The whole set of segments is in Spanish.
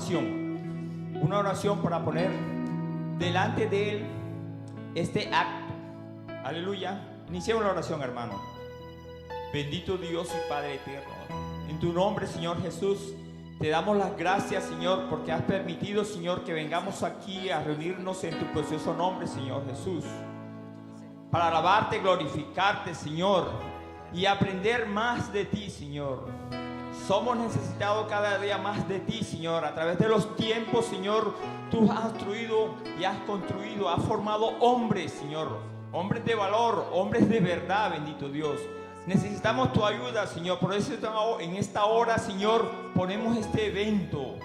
oración. Una oración para poner delante de Él este acto. Aleluya. Iniciemos la oración, hermano. Bendito Dios y Padre eterno, en tu nombre, Señor Jesús, te damos las gracias, Señor, porque has permitido, Señor, que vengamos aquí a reunirnos en tu precioso nombre, Señor Jesús, para alabarte, glorificarte, Señor, y aprender más de ti, Señor. Somos necesitados cada día más de ti, Señor. A través de los tiempos, Señor, tú has instruido y has construido, has formado hombres, Señor, hombres de valor, hombres de verdad, bendito Dios. Necesitamos tu ayuda, Señor. Por eso en esta hora, Señor, ponemos este evento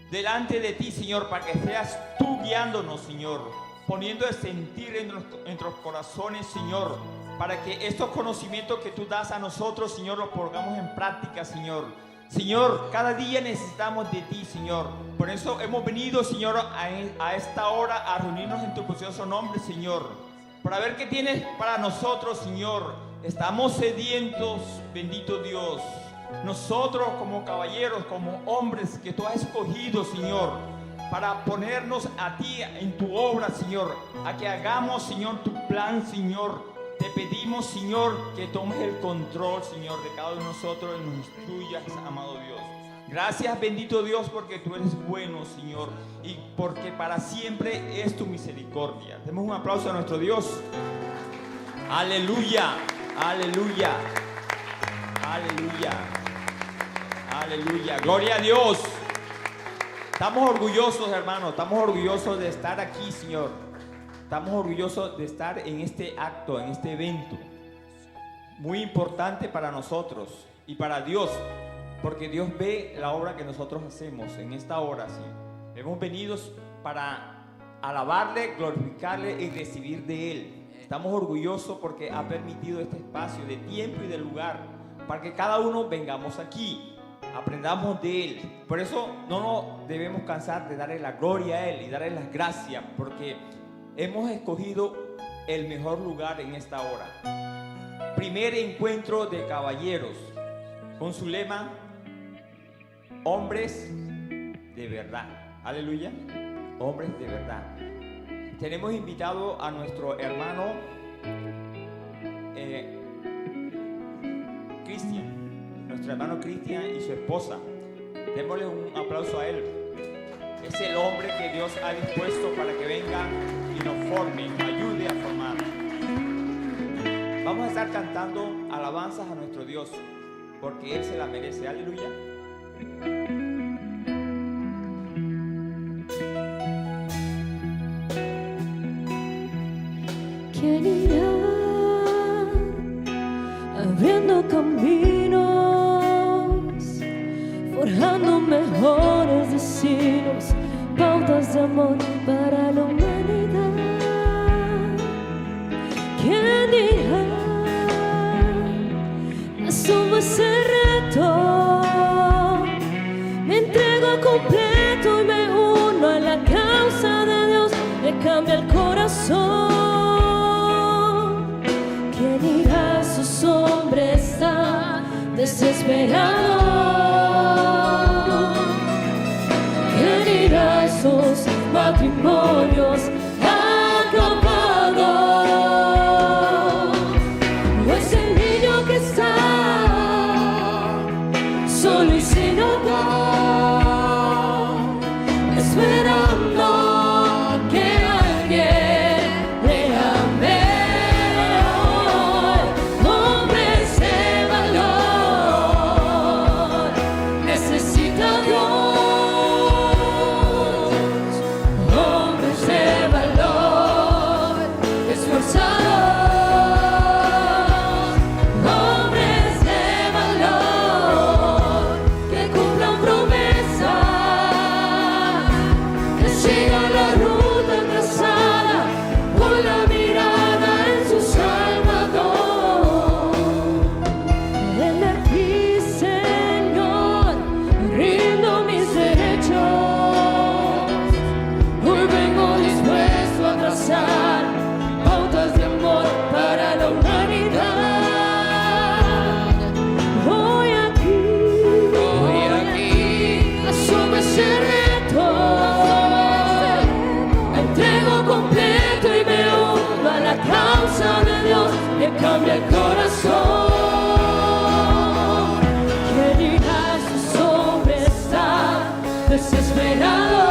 delante de ti, Señor, para que seas tú guiándonos, Señor, poniendo el sentir en nuestros corazones, Señor, para que estos conocimientos que tú das a nosotros, Señor, los pongamos en práctica, Señor. Señor, cada día necesitamos de ti, Señor. Por eso hemos venido, Señor, a esta hora a reunirnos en tu precioso nombre, Señor, para ver qué tienes para nosotros, Señor. Estamos sedientos, bendito Dios. Nosotros como caballeros, como hombres que tú has escogido, Señor, para ponernos a ti en tu obra, Señor, a que hagamos, Señor, tu plan, Señor. Te pedimos, Señor, que tomes el control, Señor, de cada uno de nosotros y nos instruyas, amado Dios. Gracias, bendito Dios, porque tú eres bueno, Señor, y porque para siempre es tu misericordia. Demos un aplauso a nuestro Dios. Aleluya, aleluya, aleluya, aleluya. Gloria a Dios. Estamos orgullosos, hermanos, estamos orgullosos de estar aquí, Señor. Estamos orgullosos de estar en este acto, en este evento. Muy importante para nosotros y para Dios, porque Dios ve la obra que nosotros hacemos en esta hora, ¿sí? Hemos venido para alabarle, glorificarle y recibir de Él. Estamos orgullosos porque ha permitido este espacio de tiempo y de lugar para que cada uno vengamos aquí, aprendamos de Él. Por eso no nos debemos cansar de darle la gloria a Él y darle las gracias, porque hemos escogido el mejor lugar en esta hora. Primer encuentro de caballeros, con su lema, hombres de verdad. Aleluya, hombres de verdad. Tenemos invitado a nuestro hermano Cristian, nuestro hermano Cristian y su esposa. Démosle un aplauso a él. Es el hombre que Dios ha dispuesto para que venga y nos forme, nos ayude a formar. Vamos a estar cantando alabanzas a nuestro Dios, porque Él se la merece. Aleluya. ¿Quién irá abriendo caminos, forjando mejores destinos, pautas de amor para la humanidad? ¿Quién dirá? Asumo ese reto, me entrego completo y me uno a la causa de Dios, me cambia el corazón. ¿Quién irá? Sus hombres están desesperados. ¿Quién irá? Sus matrimonios acabados. ¿O es el niño que está solo y sin hogar, esperando que alguien le ame hoy? Hombres de valor, necesita Dios. Hombres de cambia el corazón. ¿Quién dirá ese hombre está desesperado?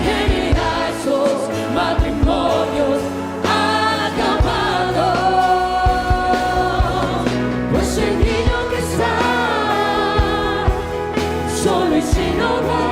¿Quién dirá esos matrimonios acabados? Pues el niño que está solo y sin hogar,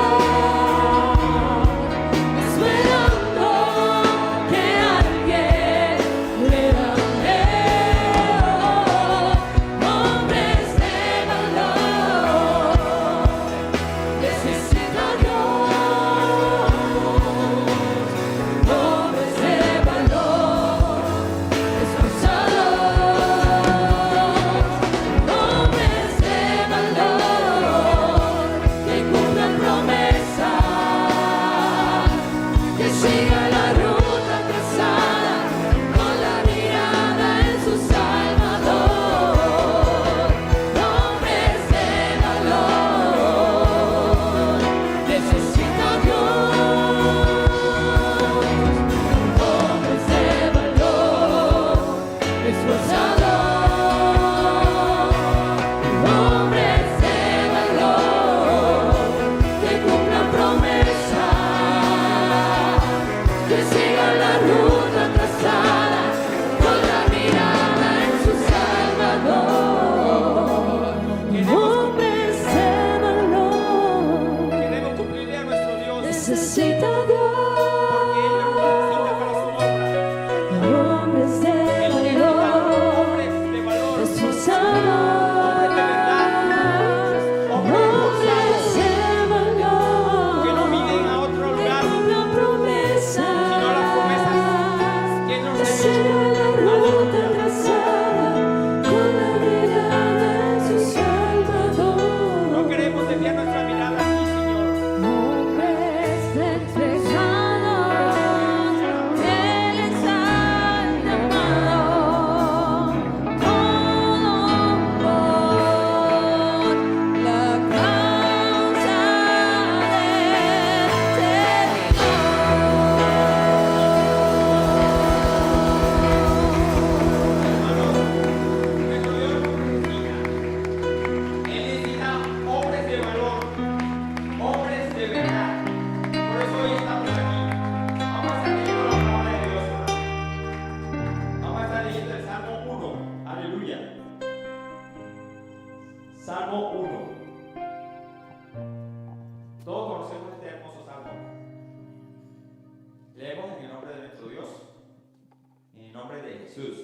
necesita Dios, porque Él lo necesita para su obra. hombres de Él necesita valor, hombres de valor, esforzados, hombres de verdad, hombres hombres esforzados, de valor, que no miren a otro que lugar, cumplan promesas, sino las promesas que Él nos que ha hecho. sigan la ruta Aleluya. trazada con la mirada en su Salvador. No queremos desviar nuestra mirada aquí, Señor. Hombres entregados, Él está llamado, todo por la causa Nuestro Dios nos necesita. Él necesita hombres de valor, hombres de verdad. Por eso hoy estamos aquí. Vamos a estar leyendo la palabra de Dios. Vamos a estar leyendo el Salmo 1. Aleluya. Salmo 1. Todos conocemos este hermoso salmo. Leemos en el nombre de nuestro Dios, en el nombre de Jesús.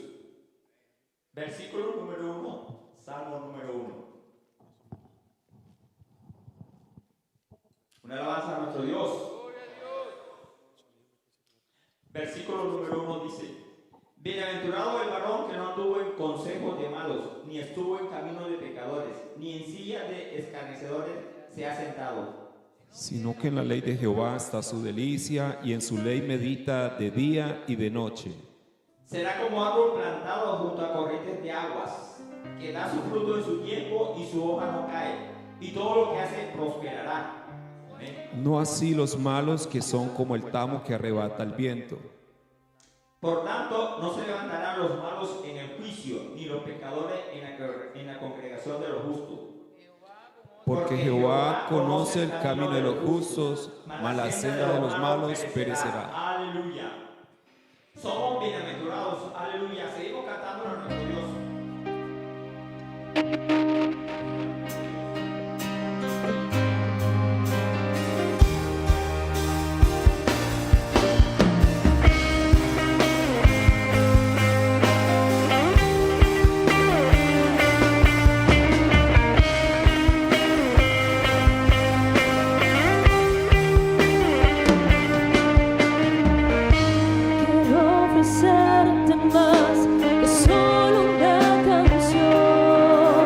Versículo número 1, Salmo número 1. Una alabanza a nuestro Dios. Versículo número 1 dice: Bienaventurado el varón que no anduvo en consejos de malos, ni estuvo en camino de pecadores, ni en silla de escarnecedores se ha sentado. Sino que en la ley de Jehová está su delicia, y en su ley medita de día y de noche. Será como árbol plantado junto a corrientes de aguas, que da su fruto en su tiempo y su hoja no cae, y todo lo que hace prosperará. Amén. No así los malos, que son como el tamo que arrebata el viento. Por tanto, no se levantarán los malos en el juicio, ni los pecadores en la congregación de los justos. Porque Jehová conoce el camino de los justos, mas la senda de los malos perecerá. Aleluya. Somos bienaventurados. Aleluya. Seguimos cantando a nuestro Dios. Quiero ofrecerte más que solo una canción.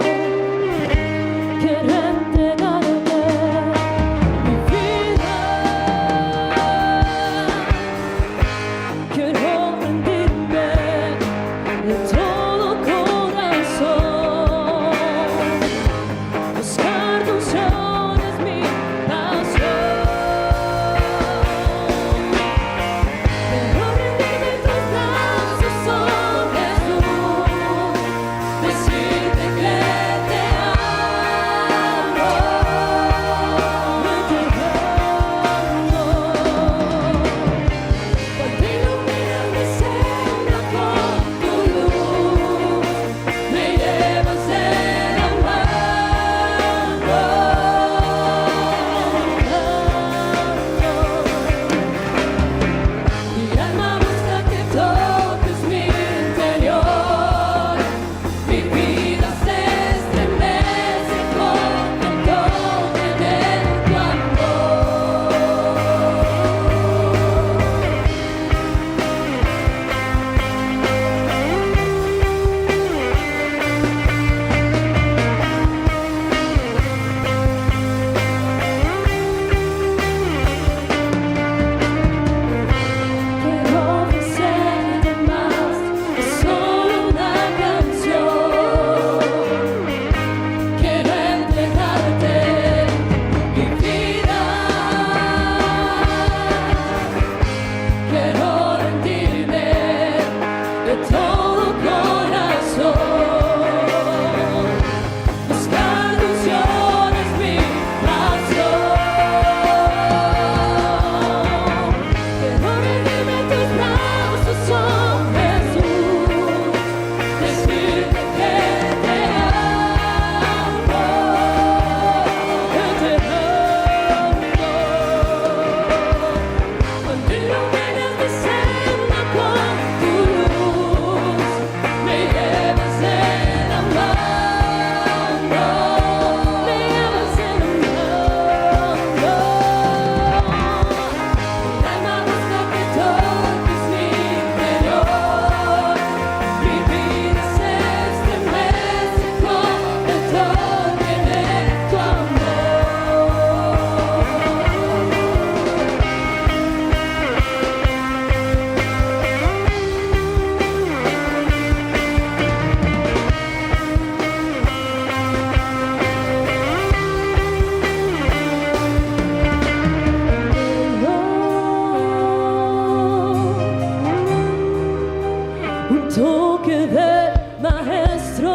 un toque del maestro.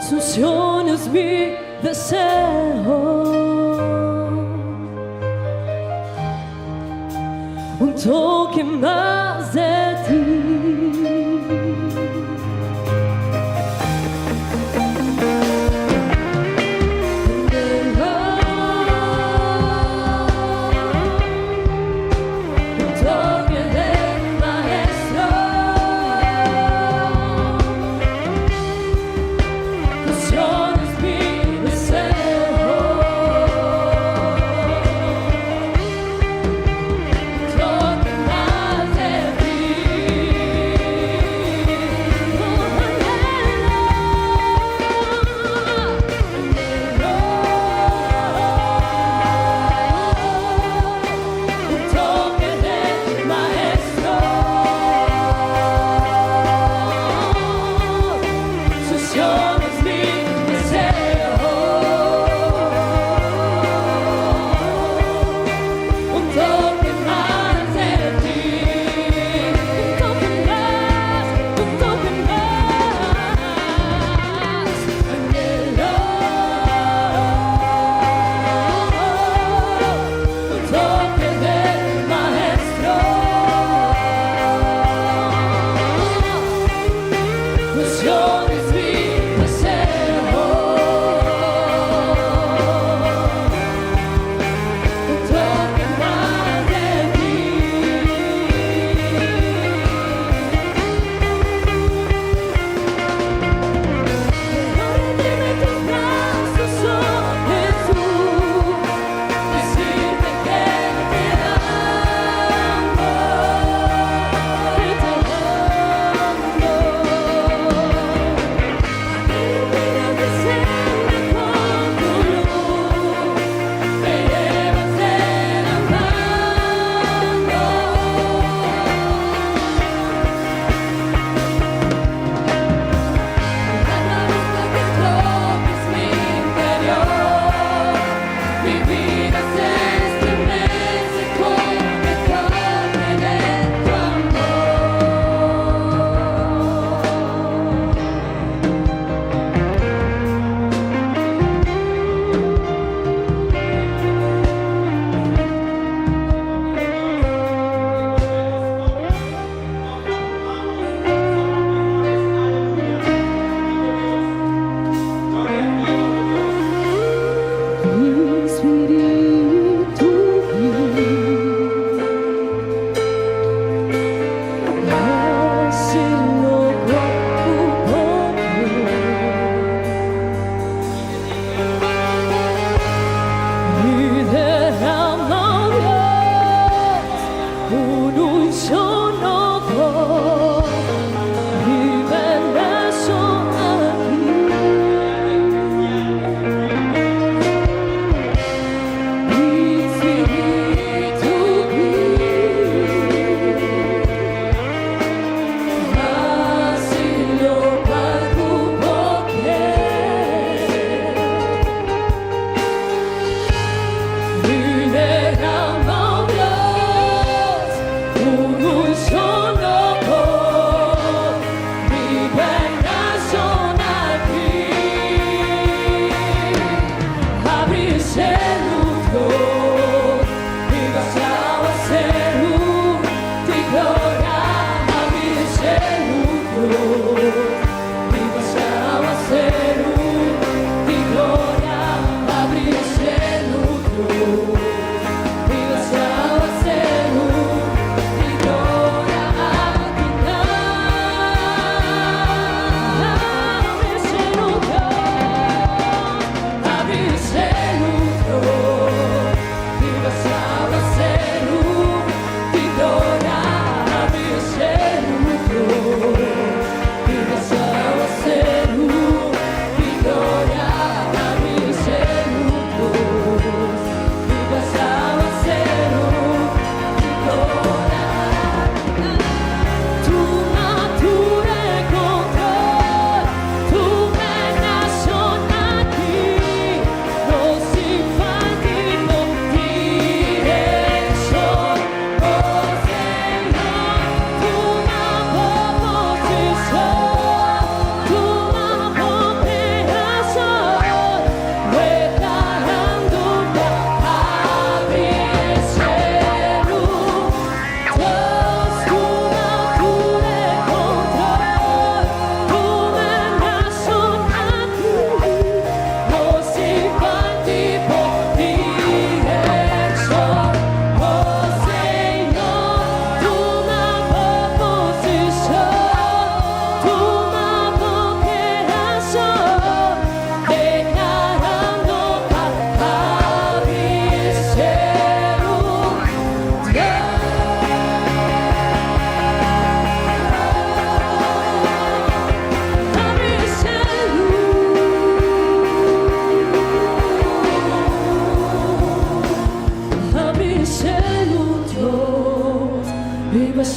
Su unción es mi deseo, un toque más de ti. Toque más de ti.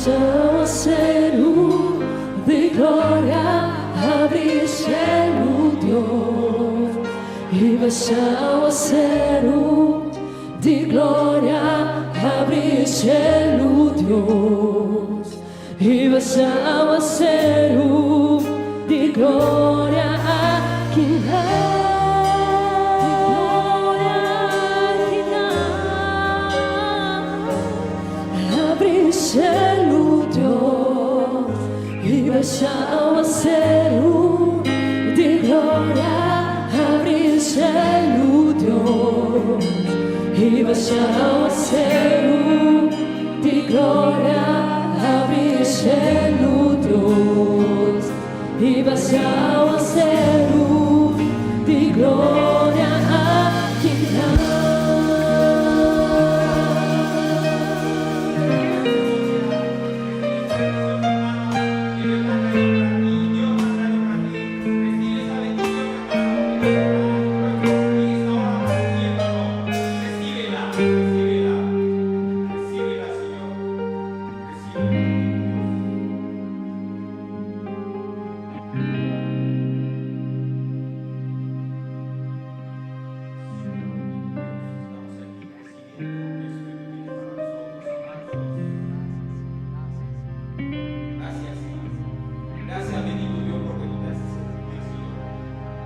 passava a ser de glória, abrir cielo Deus, e passava a ser de glória, abrir cielo Deus, e passava a ser de glória aqui cielo Deus, e passava a ser de glória, abrir cielo Deus, e passava a ser de glória, abrir cielo Deus, e passava a ser de glória aqui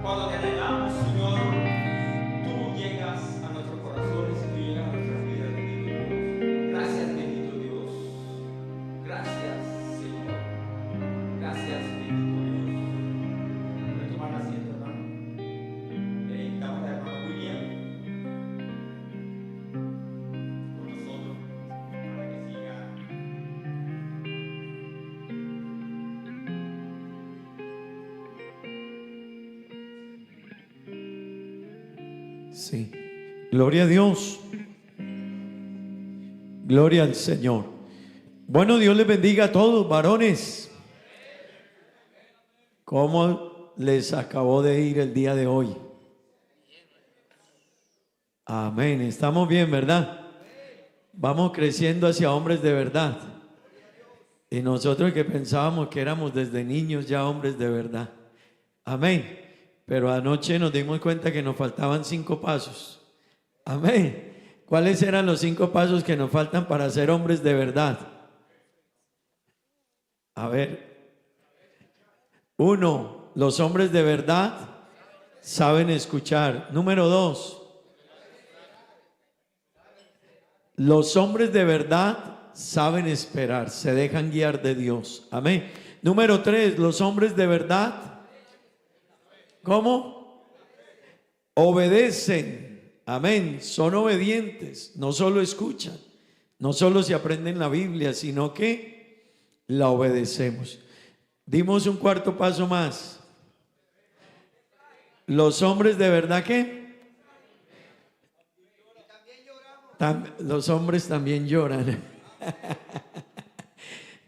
Cuando te anhelamos, Señor, tú llegas a nuestros corazones y tú llegas a nuestras vidas, bendito Dios. Gracias, bendito Dios. Gracias, Señor. Gracias, bendito Dios. Voy a tomar asiento, hermano. Invitamos al hermano William con nosotros para que siga. Sí, gloria a Dios, gloria al Señor. Bueno, Dios les bendiga a todos, varones. ¿Cómo les acabó de ir el día de hoy? Amén, estamos bien, ¿verdad? Vamos creciendo hacia hombres de verdad. Y nosotros que pensábamos que éramos desde niños ya hombres de verdad. Amén. Pero anoche nos dimos cuenta que nos faltaban 5 pasos. Amén. ¿Cuáles eran los 5 pasos que nos faltan para ser hombres de verdad? A ver. 1. Los hombres de verdad saben escuchar. Número 2. Los hombres de verdad saben esperar, se dejan guiar de Dios. Amén. Número 3. Los hombres de verdad, ¿cómo? Obedecen. Amén. Son obedientes. No solo escuchan, no solo se aprenden la Biblia, sino que la obedecemos. Dimos un 4 paso más. Los hombres de verdad, ¿qué? Los hombres también lloran.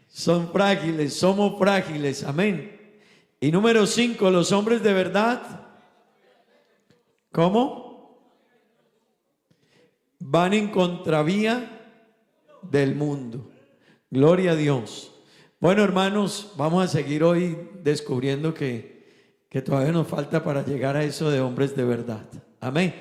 Son frágiles, somos frágiles. Amén. Y número 5, los hombres de verdad, ¿cómo? Van en contravía del mundo. Gloria a Dios. Bueno, hermanos, vamos a seguir hoy descubriendo que todavía nos falta para llegar a eso de hombres de verdad. Amén.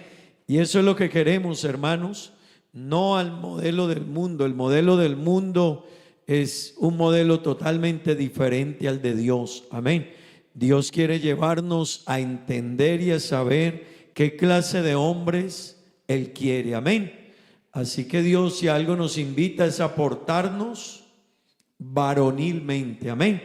Y eso es lo que queremos, hermanos, no al modelo del mundo. El modelo del mundo es un modelo totalmente diferente al de Dios. Amén. Dios quiere llevarnos a entender y a saber qué clase de hombres Él quiere. Amén. Así que Dios, si algo nos invita, es a portarnos varonilmente. Amén.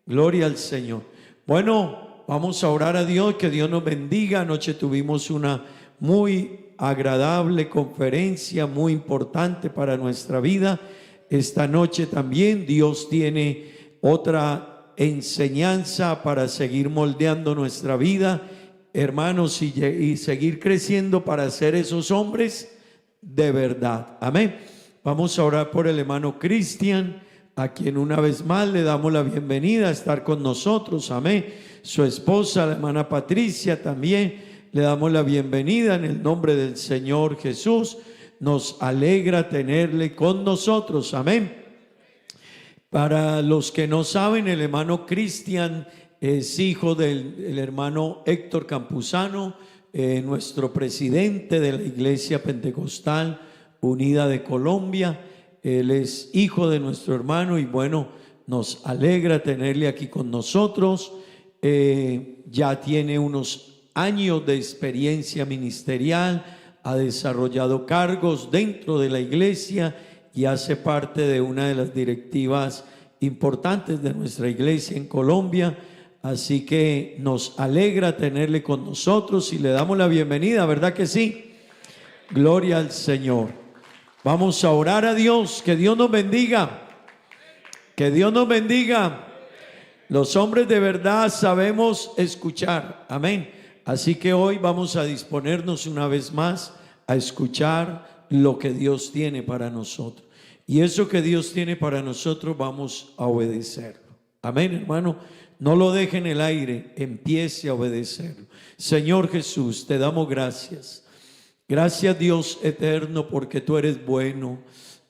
Gloria al Señor. Bueno, vamos a orar a Dios, que Dios nos bendiga. Anoche tuvimos una muy agradable conferencia, muy importante para nuestra vida. Esta noche también Dios tiene otra enseñanza para seguir moldeando nuestra vida, hermanos, y seguir creciendo para ser esos hombres de verdad. Amén. Vamos a orar por el hermano Cristian, a quien una vez más le damos la bienvenida a estar con nosotros. Amén. Su esposa, la hermana Patricia, también le damos la bienvenida en el nombre del Señor Jesús. Nos alegra tenerle con nosotros. Amén. Para los que no saben, el hermano Cristian es hijo del hermano Héctor Campuzano, nuestro presidente de la Iglesia Pentecostal Unida de Colombia. Él es hijo de nuestro hermano y bueno, nos alegra tenerle aquí con nosotros. Ya tiene unos años de experiencia ministerial, ha desarrollado cargos dentro de la iglesia y hace parte de una de las directivas importantes de nuestra iglesia en Colombia. Así que nos alegra tenerle con nosotros y le damos la bienvenida, ¿verdad que sí? Gloria al Señor. Vamos a orar a Dios, que Dios nos bendiga, que Dios nos bendiga. Los hombres de verdad sabemos escuchar, amén. Así que hoy vamos a disponernos una vez más a escuchar lo que Dios tiene para nosotros. Y eso que Dios tiene para nosotros vamos a obedecerlo. Amén, hermano. No lo deje en el aire, empiece a obedecerlo. Señor Jesús, te damos gracias. Gracias, Dios eterno, porque tú eres bueno.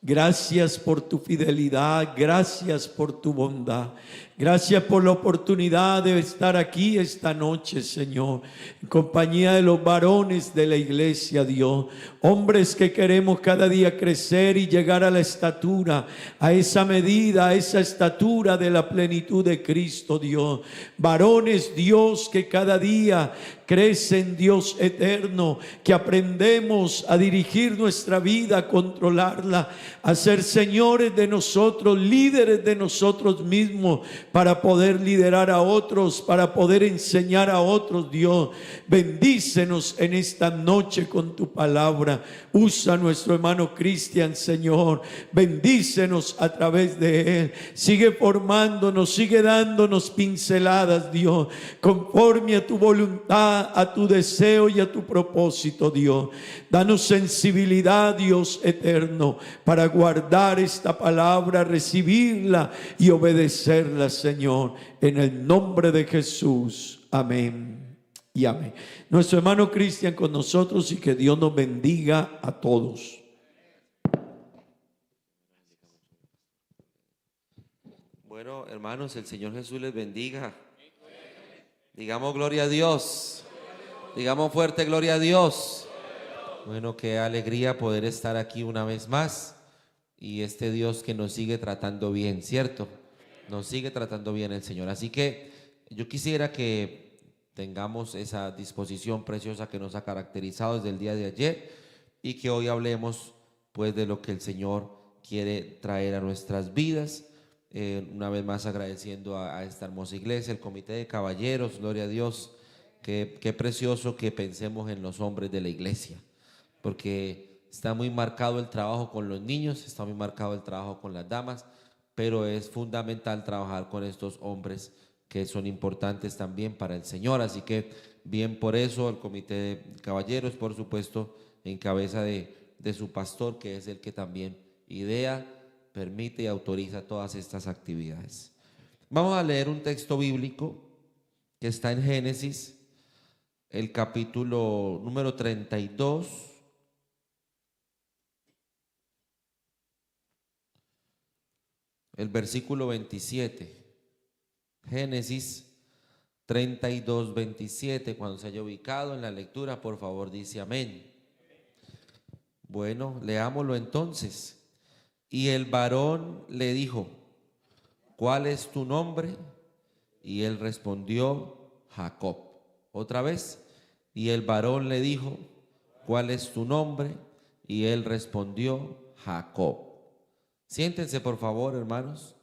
Gracias por tu fidelidad, gracias por tu bondad. Gracias por la oportunidad de estar aquí esta noche, Señor, en compañía de los varones de la iglesia, Dios. Hombres que queremos cada día crecer y llegar a la estatura, a esa medida, a esa estatura de la plenitud de Cristo, Dios. Varones, Dios, que cada día crecen, Dios eterno, que aprendemos a dirigir nuestra vida, a controlarla, a ser señores de nosotros, líderes de nosotros mismos, para poder liderar a otros, para poder enseñar a otros. Dios, bendícenos en esta noche con tu palabra. Usa a nuestro hermano Cristian, Señor, bendícenos a través de él. Sigue formándonos, sigue dándonos pinceladas, Dios, conforme a tu voluntad, a tu deseo y a tu propósito, Dios. Danos sensibilidad, Dios eterno, para guardar esta palabra, recibirla y obedecerla, Señor, en el nombre de Jesús. Amén y amén. Nuestro hermano Cristian con nosotros y que Dios nos bendiga a todos. Bueno, hermanos, el Señor Jesús les bendiga. Digamos gloria a Dios. Digamos fuerte gloria a Dios. Bueno, qué alegría poder estar aquí una vez más. Y este Dios que nos sigue tratando bien, ¿cierto? Nos sigue tratando bien el Señor. Así que yo quisiera que tengamos esa disposición preciosa que nos ha caracterizado desde el día de ayer y que hoy hablemos pues de lo que el Señor quiere traer a nuestras vidas. Una vez más agradeciendo a esta hermosa iglesia, el comité de caballeros, gloria a Dios. Qué precioso que pensemos en los hombres de la iglesia, porque está muy marcado el trabajo con los niños, está muy marcado el trabajo con las damas, pero es fundamental trabajar con estos hombres que son importantes también para el Señor. Así que bien por eso el comité de caballeros, por supuesto, en cabeza de su pastor, que es el que también idea, permite y autoriza todas estas actividades. Vamos a leer un texto bíblico que está en Génesis, el capítulo número 32, el versículo 27. Génesis 32, 27. Cuando se haya ubicado en la lectura, por favor dice amén. Bueno, leámoslo entonces. Y el varón le dijo: ¿cuál es tu nombre? Y él respondió: Jacob. Otra vez. Y el varón le dijo: ¿cuál es tu nombre? Y él respondió: Jacob. Siéntense por favor, hermanos.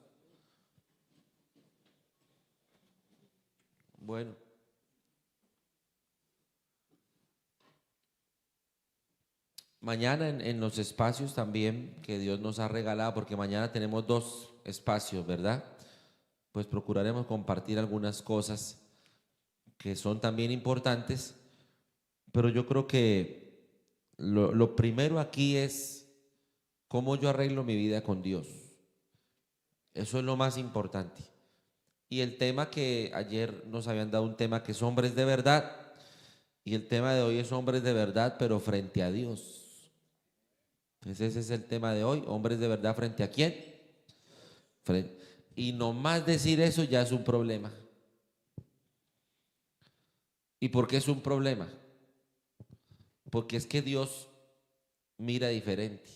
Bueno, mañana en los espacios también que Dios nos ha regalado, porque mañana tenemos 2 espacios, ¿verdad? Pues procuraremos compartir algunas cosas que son también importantes, pero yo creo que lo primero aquí es cómo yo arreglo mi vida con Dios. Eso es lo más importante. Y el tema que ayer nos habían dado, un tema que es hombres de verdad, y el tema de hoy es hombres de verdad, pero frente a Dios. Entonces ese es el tema de hoy, hombres de verdad frente a ¿quién? Y nomás decir eso ya es un problema. ¿Y por qué es un problema? Porque es que Dios mira diferente.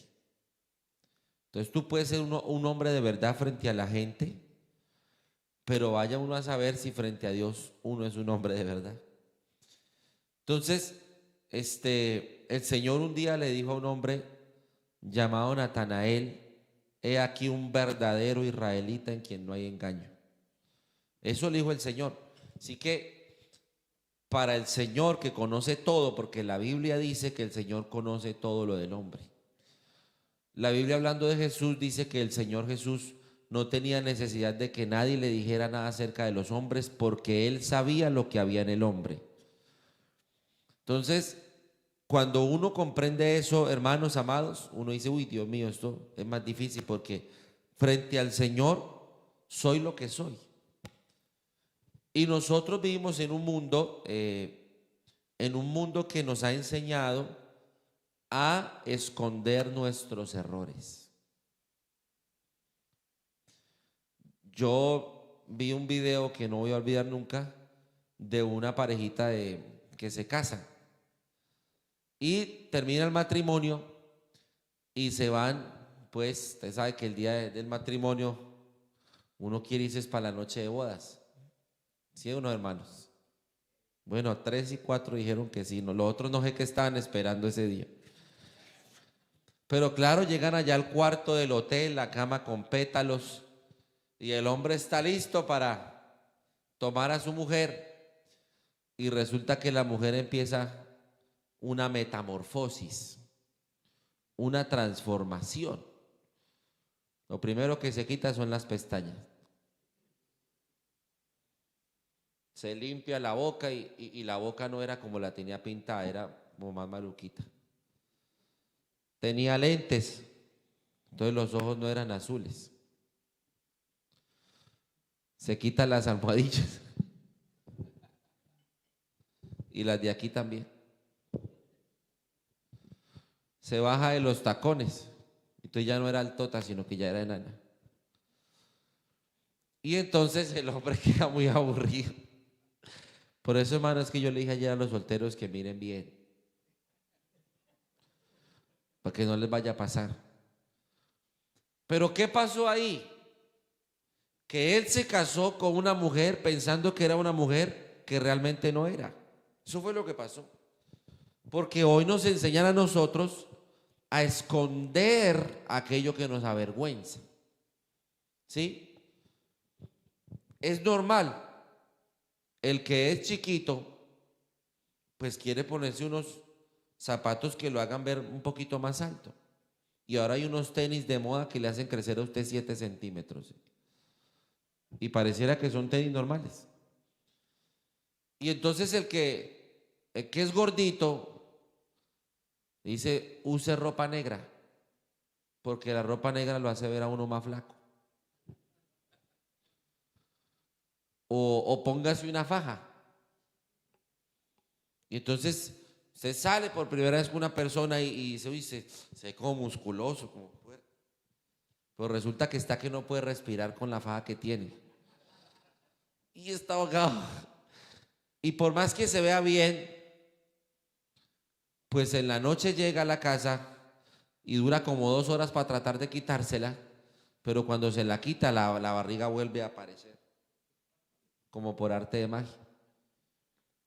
Entonces tú puedes ser un hombre de verdad frente a la gente, pero vaya uno a saber si frente a Dios uno es un hombre de verdad. Entonces, el Señor un día le dijo a un hombre llamado Natanael: he aquí un verdadero israelita en quien no hay engaño. Eso le dijo el Señor. Así que para el Señor, que conoce todo, porque la Biblia dice que el Señor conoce todo lo del hombre. La Biblia, hablando de Jesús, dice que el Señor Jesús no tenía necesidad de que nadie le dijera nada acerca de los hombres, porque Él sabía lo que había en el hombre. Entonces, cuando uno comprende eso, hermanos amados, uno dice: uy, Dios mío, esto es más difícil, porque frente al Señor soy lo que soy. Y nosotros vivimos en un mundo que nos ha enseñado a esconder nuestros errores. Yo vi un video que no voy a olvidar nunca, de una parejita que se casa y termina el matrimonio y se van. Pues usted sabe que el día del matrimonio uno quiere irse para la noche de bodas, ¿sí o no, hermanos? Bueno, 3 y 4 dijeron que sí, no, los otros no sé qué estaban esperando ese día. Pero claro, llegan allá al cuarto del hotel, la cama con pétalos, y el hombre está listo para tomar a su mujer, y resulta que la mujer empieza una metamorfosis, una transformación. Lo primero que se quita son las pestañas. Se limpia la boca y la boca no era como la tenía pintada, era como más maluquita. Tenía lentes, entonces los ojos no eran azules. Se quita las almohadillas y las de aquí también. Se baja de los tacones, entonces ya no era altota, sino que ya era enana. Y entonces el hombre queda muy aburrido. Por eso, hermano, es que yo le dije ayer a los solteros que miren bien, para que no les vaya a pasar. Pero ¿qué pasó ahí? Que él se casó con una mujer pensando que era una mujer que realmente no era. Eso fue lo que pasó. Porque hoy nos enseñan a nosotros a esconder aquello que nos avergüenza. ¿Sí? Es normal. El que es chiquito, pues quiere ponerse unos zapatos que lo hagan ver un poquito más alto. Y ahora hay unos tenis de moda que le hacen crecer a usted 7 centímetros. Y pareciera que son tenis normales. Y entonces el que es gordito dice: use ropa negra, porque la ropa negra lo hace ver a uno más flaco. O póngase una faja. Y entonces se sale por primera vez con una persona y se ve como musculoso, como fuerte. Pero resulta que está que no puede respirar con la faja que tiene. Y está ahogado. Y por más que se vea bien, pues en la noche llega a la casa y dura como 2 horas para tratar de quitársela, pero cuando se la quita la barriga vuelve a aparecer, como por arte de magia.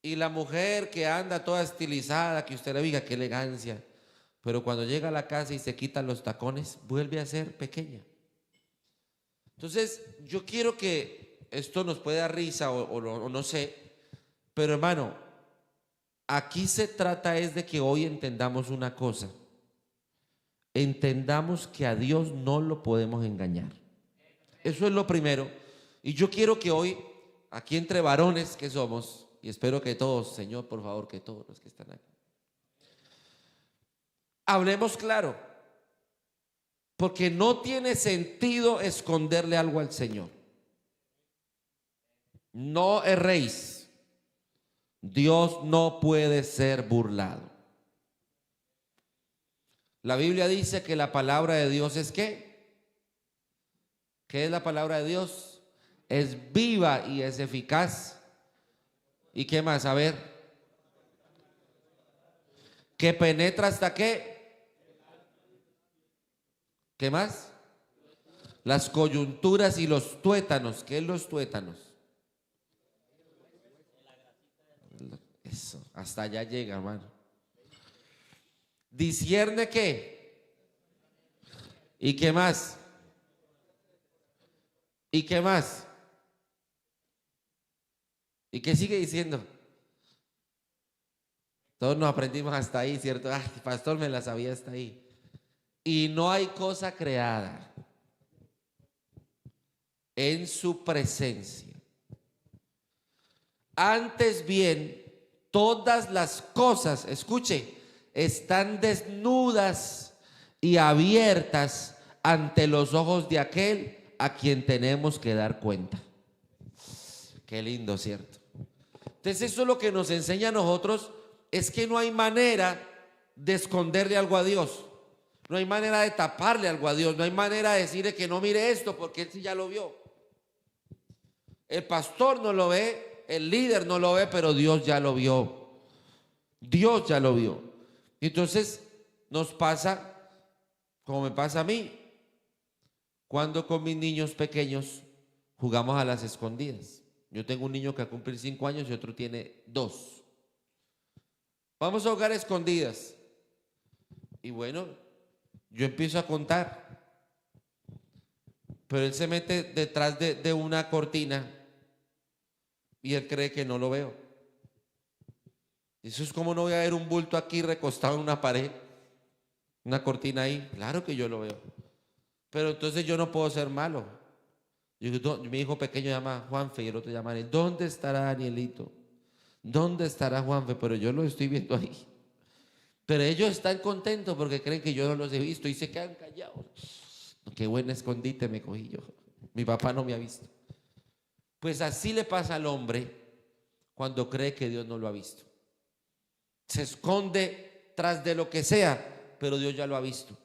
Y la mujer que anda toda estilizada, que usted le diga qué elegancia, pero cuando llega a la casa y se quitan los tacones, vuelve a ser pequeña. Entonces, yo quiero que esto nos pueda dar risa o no sé, pero hermano, aquí se trata es de que hoy entendamos una cosa. Entendamos que a Dios no lo podemos engañar. Eso es lo primero. Y yo quiero que hoy, aquí entre varones que somos, y espero que todos, Señor, por favor, que todos los que están aquí, hablemos claro, porque no tiene sentido esconderle algo al Señor. No erréis. Dios no puede ser burlado. La Biblia dice que la palabra de Dios es ¿qué? ¿Qué es la palabra de Dios? Es viva y es eficaz. ¿Y qué más? A ver. ¿Que penetra hasta qué? ¿Qué más? Las coyunturas y los tuétanos. ¿Qué es los tuétanos? Eso, hasta allá llega, hermano. ¿Discierne qué? ¿Y qué más? ¿Y qué más? ¿Y qué sigue diciendo? Todos nos aprendimos hasta ahí, ¿cierto? Ay, pastor, me la sabía hasta ahí. Y no hay cosa creada en su presencia. Antes bien, todas las cosas, escuche, están desnudas y abiertas ante los ojos de aquel a quien tenemos que dar cuenta. Qué lindo, ¿cierto? Entonces eso es lo que nos enseña a nosotros, es que no hay manera de esconderle algo a Dios. No hay manera de taparle algo a Dios. No hay manera de decirle que no mire esto porque Él sí ya lo vio. El pastor no lo ve, el líder no lo ve, pero Dios ya lo vio. Dios ya lo vio. Entonces nos pasa como me pasa a mí, cuando con mis niños pequeños jugamos a las escondidas. Yo tengo un niño que va a cumplir 5 años y otro tiene 2. Vamos a jugar a escondidas. Y bueno, yo empiezo a contar, pero él se mete detrás de una cortina y él cree que no lo veo. Eso es como no voy a ver un bulto aquí recostado en una pared, una cortina ahí. Claro que yo lo veo, pero entonces yo no puedo ser malo. Mi hijo pequeño llama Juanfe y el otro llama Daniel. ¿Dónde estará Danielito? ¿Dónde estará Juanfe? Pero yo lo estoy viendo ahí. Pero ellos están contentos porque creen que yo no los he visto y se quedan callados. Qué buen escondite me cogí yo. Mi papá no me ha visto. Pues así le pasa al hombre cuando cree que Dios no lo ha visto. Se esconde tras de lo que sea, pero Dios ya lo ha visto.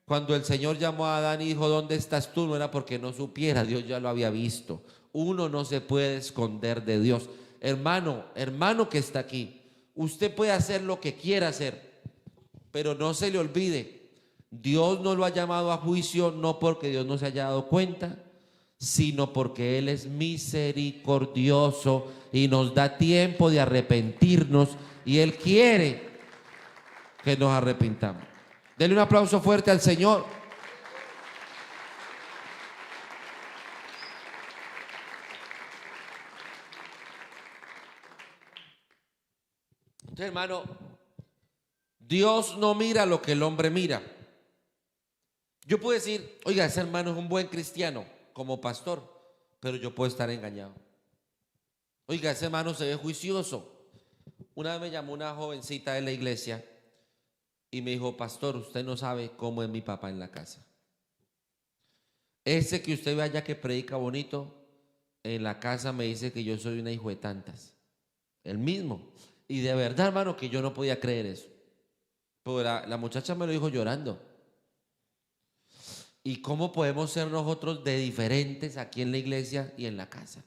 Cuando el Señor llamó a Adán y dijo, ¿dónde estás tú? No era porque no supiera, Dios ya lo había visto. Uno no se puede esconder de Dios. Hermano que está aquí, usted puede hacer lo que quiera hacer, pero no se le olvide, Dios no lo ha llamado a juicio no porque Dios no se haya dado cuenta, sino porque Él es misericordioso y nos da tiempo de arrepentirnos y Él quiere que nos arrepintamos. Denle un aplauso fuerte al Señor. Entonces, hermano, Dios no mira lo que el hombre mira. Yo puedo decir, oiga, ese hermano es un buen cristiano como pastor, pero yo puedo estar engañado. Oiga, ese hermano se ve juicioso. Una vez me llamó una jovencita de la iglesia y me dijo, pastor, usted no sabe cómo es mi papá en la casa. Ese que usted ve allá que predica bonito, en la casa me dice que yo soy una hijo de tantas. El mismo. Y de verdad, hermano, que yo no podía creer eso. Pero la muchacha me lo dijo llorando. ¿Y cómo podemos ser nosotros de diferentes aquí en la iglesia y en la casa?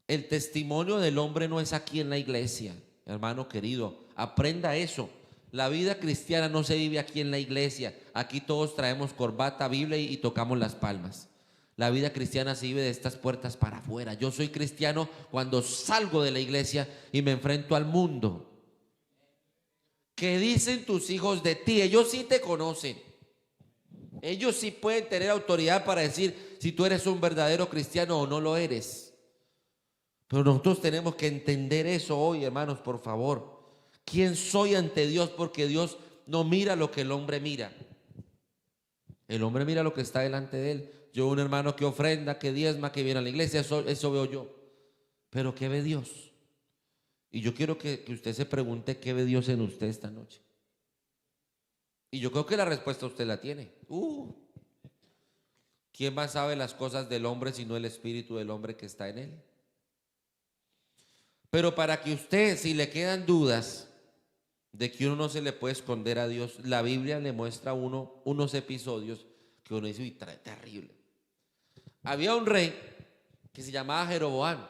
El testimonio del hombre no es aquí en la iglesia, hermano querido. Aprenda eso. La vida cristiana no se vive aquí en la iglesia. Aquí todos traemos corbata, Biblia y tocamos las palmas. La vida cristiana se vive de estas puertas para afuera. Yo soy cristiano cuando salgo de la iglesia y me enfrento al mundo. ¿Qué dicen tus hijos de ti? Ellos sí te conocen. Ellos sí pueden tener autoridad para decir si tú eres un verdadero cristiano o no lo eres. Pero nosotros tenemos que entender eso hoy, hermanos, por favor. ¿Quién soy ante Dios? Porque Dios no mira lo que el hombre mira. El hombre mira lo que está delante de él. Yo, un hermano que ofrenda, que diezma, que viene a la iglesia, eso veo yo. Pero ¿qué ve Dios? Y yo quiero que usted se pregunte qué ve Dios en usted esta noche. Y yo creo que la respuesta usted la tiene. ¿Quién más sabe las cosas del hombre sino el espíritu del hombre que está en él? Pero para que usted, si le quedan dudas de que uno no se le puede esconder a Dios, la Biblia le muestra a uno unos episodios que uno dice, uy, terrible. Había un rey que se llamaba Jeroboam,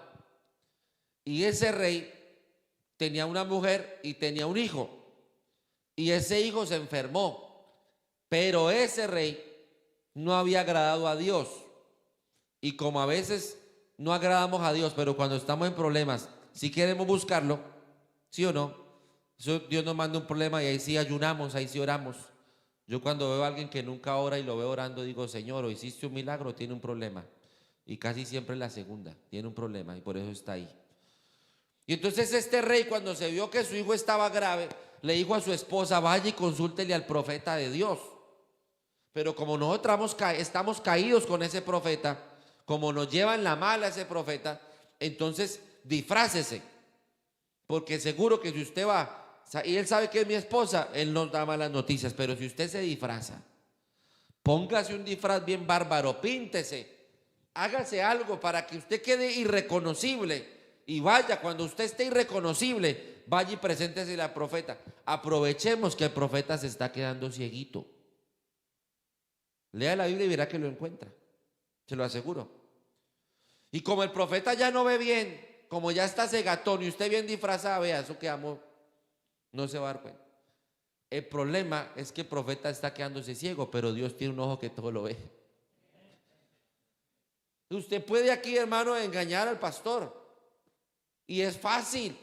y ese rey tenía una mujer y tenía un hijo, y ese hijo se enfermó, pero ese rey no había agradado a Dios. Y como a veces no agradamos a Dios, pero cuando estamos en problemas, si queremos buscarlo, ¿sí o no? Dios nos manda un problema y ahí sí ayunamos, ahí sí oramos. Yo cuando veo a alguien que nunca ora y lo veo orando, digo, Señor, o hiciste un milagro, tiene un problema. Y casi siempre es la segunda, tiene un problema y por eso está ahí. Y entonces este rey, cuando se vio que su hijo estaba grave, le dijo a su esposa, vaya y consúltele al profeta de Dios. Pero como nosotros estamos caídos con ese profeta, como nos llevan la mala ese profeta, entonces disfrácese. Porque seguro que si usted va, y él sabe que es mi esposa, él nos da malas noticias. Pero si usted se disfraza, póngase un disfraz bien bárbaro, píntese, hágase algo para que usted quede irreconocible. Y vaya, cuando usted esté irreconocible, vaya y preséntese al profeta. Aprovechemos que el profeta se está quedando cieguito. Lea la Biblia y verá que lo encuentra, se lo aseguro. Y como el profeta ya no ve bien, como ya está cegatón y usted bien disfrazada, vea, eso que amo, no se va a dar cuenta. El problema es que el profeta está quedándose ciego, pero Dios tiene un ojo que todo lo ve. Usted puede aquí, hermano, engañar al pastor y es fácil.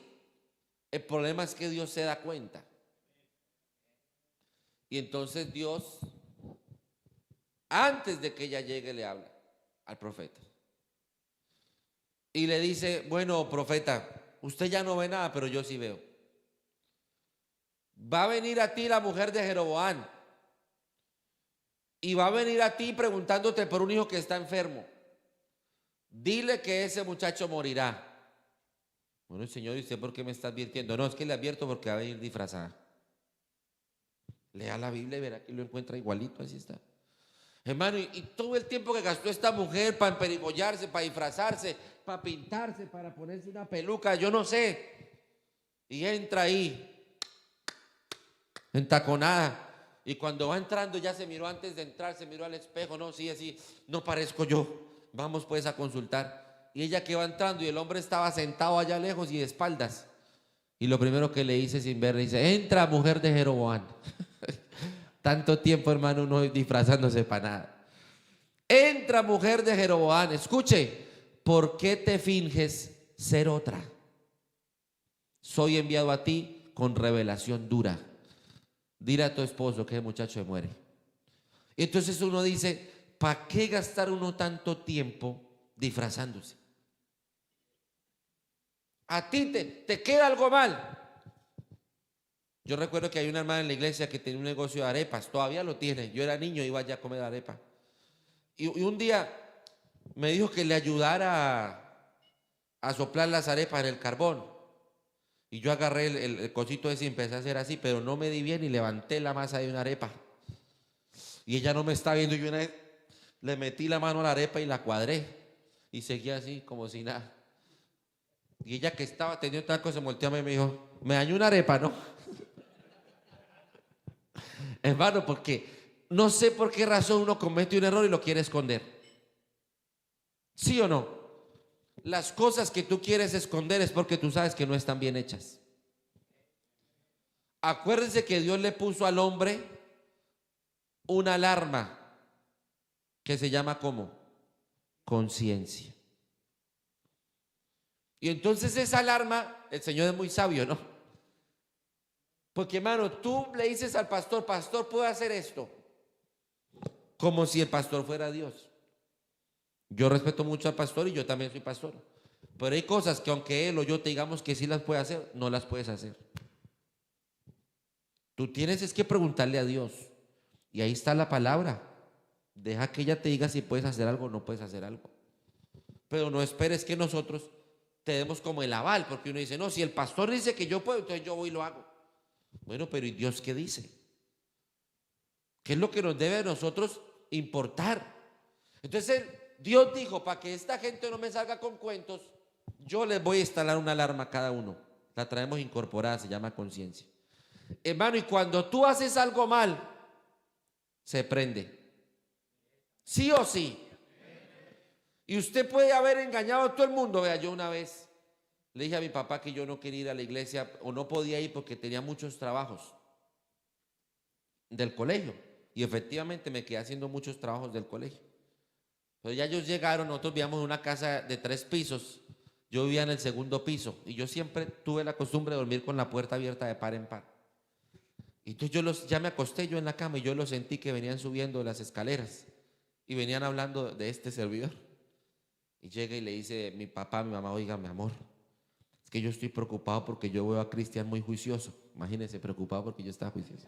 El problema es que Dios se da cuenta. Y entonces Dios, antes de que ella llegue, le habla al profeta y le dice, bueno, profeta, usted ya no ve nada, pero yo sí veo. Va a venir a ti la mujer de Jeroboam y va a venir a ti preguntándote por un hijo que está enfermo. Dile que ese muchacho morirá. Bueno, Señor, ¿y usted por qué me está advirtiendo? No, es que le advierto porque va a venir disfrazada. Lea la Biblia y verá que lo encuentra igualito, así está. Hermano, y todo el tiempo que gastó esta mujer para emperifollarse, para disfrazarse, para pintarse, para ponerse una peluca, yo no sé. Y entra ahí, entaconada. Y cuando va entrando ya se miró antes de entrar, se miró al espejo, no, sí, así, no parezco yo. Vamos pues a consultar. Y ella que va entrando y el hombre estaba sentado allá lejos y de espaldas. Y lo primero que le dice sin ver, le dice, entra mujer de Jeroboam. Tanto tiempo, hermano, uno disfrazándose para nada. Entra mujer de Jeroboam, escuche, ¿por qué te finges ser otra? Soy enviado a ti con revelación dura. Dile a tu esposo que el muchacho se muere. Y entonces uno dice, ¿para qué gastar uno tanto tiempo disfrazándose? A ti te queda algo mal. Yo recuerdo que hay una hermana en la iglesia que tenía un negocio de arepas, todavía lo tiene. Yo era niño, iba allá a comer arepa. Y un día me dijo que le ayudara a soplar las arepas en el carbón. Y yo agarré el cosito ese y empecé a hacer así, pero no me di bien y levanté la masa de una arepa. Y ella no me está viendo, y yo una vez le metí la mano a la arepa y la cuadré. Y seguía así, como si nada. Y ella que estaba teniendo tal cosa se volteó a mí y me dijo, me dañó una arepa, ¿no? Hermano, porque no sé por qué razón uno comete un error y lo quiere esconder. ¿Sí o no? Las cosas que tú quieres esconder es porque tú sabes que no están bien hechas. Acuérdense que Dios le puso al hombre una alarma que se llama ¿cómo? Conciencia. Y entonces esa alarma, el Señor es muy sabio, ¿no? Porque, hermano, tú le dices al pastor, pastor, ¿puedo hacer esto? Como si el pastor fuera Dios. Yo respeto mucho al pastor y yo también soy pastor. Pero hay cosas que aunque él o yo te digamos que sí las puede hacer, no las puedes hacer. Tú tienes es que preguntarle a Dios. Y ahí está la palabra. Deja que ella te diga si puedes hacer algo o no puedes hacer algo. Pero no esperes que nosotros te demos como el aval, porque uno dice, no, si el pastor dice que yo puedo, entonces yo voy y lo hago. Bueno, pero ¿y Dios qué dice? ¿Qué es lo que nos debe a nosotros importar? Entonces Dios dijo, para que esta gente no me salga con cuentos, yo les voy a instalar una alarma a cada uno. La traemos incorporada, se llama conciencia. Hermano, y cuando tú haces algo mal, se prende. sí o sí. Y usted puede haber engañado a todo el mundo. Vea, yo una vez le dije a mi papá que yo no quería ir a la iglesia o no podía ir porque tenía muchos trabajos del colegio. Y efectivamente me quedé haciendo muchos trabajos del colegio. Pero ya ellos llegaron, nosotros vivíamos en una casa de 3 pisos. Yo vivía en el segundo piso y yo siempre tuve la costumbre de dormir con la puerta abierta de par en par. Y entonces ya me acosté yo en la cama y yo los sentí que venían subiendo las escaleras y venían hablando de este servidor. Y llega y le dice mi papá a mi mamá: oiga, mi amor, es que yo estoy preocupado porque yo veo a Cristian muy juicioso. Imagínense, preocupado porque yo estaba juicioso.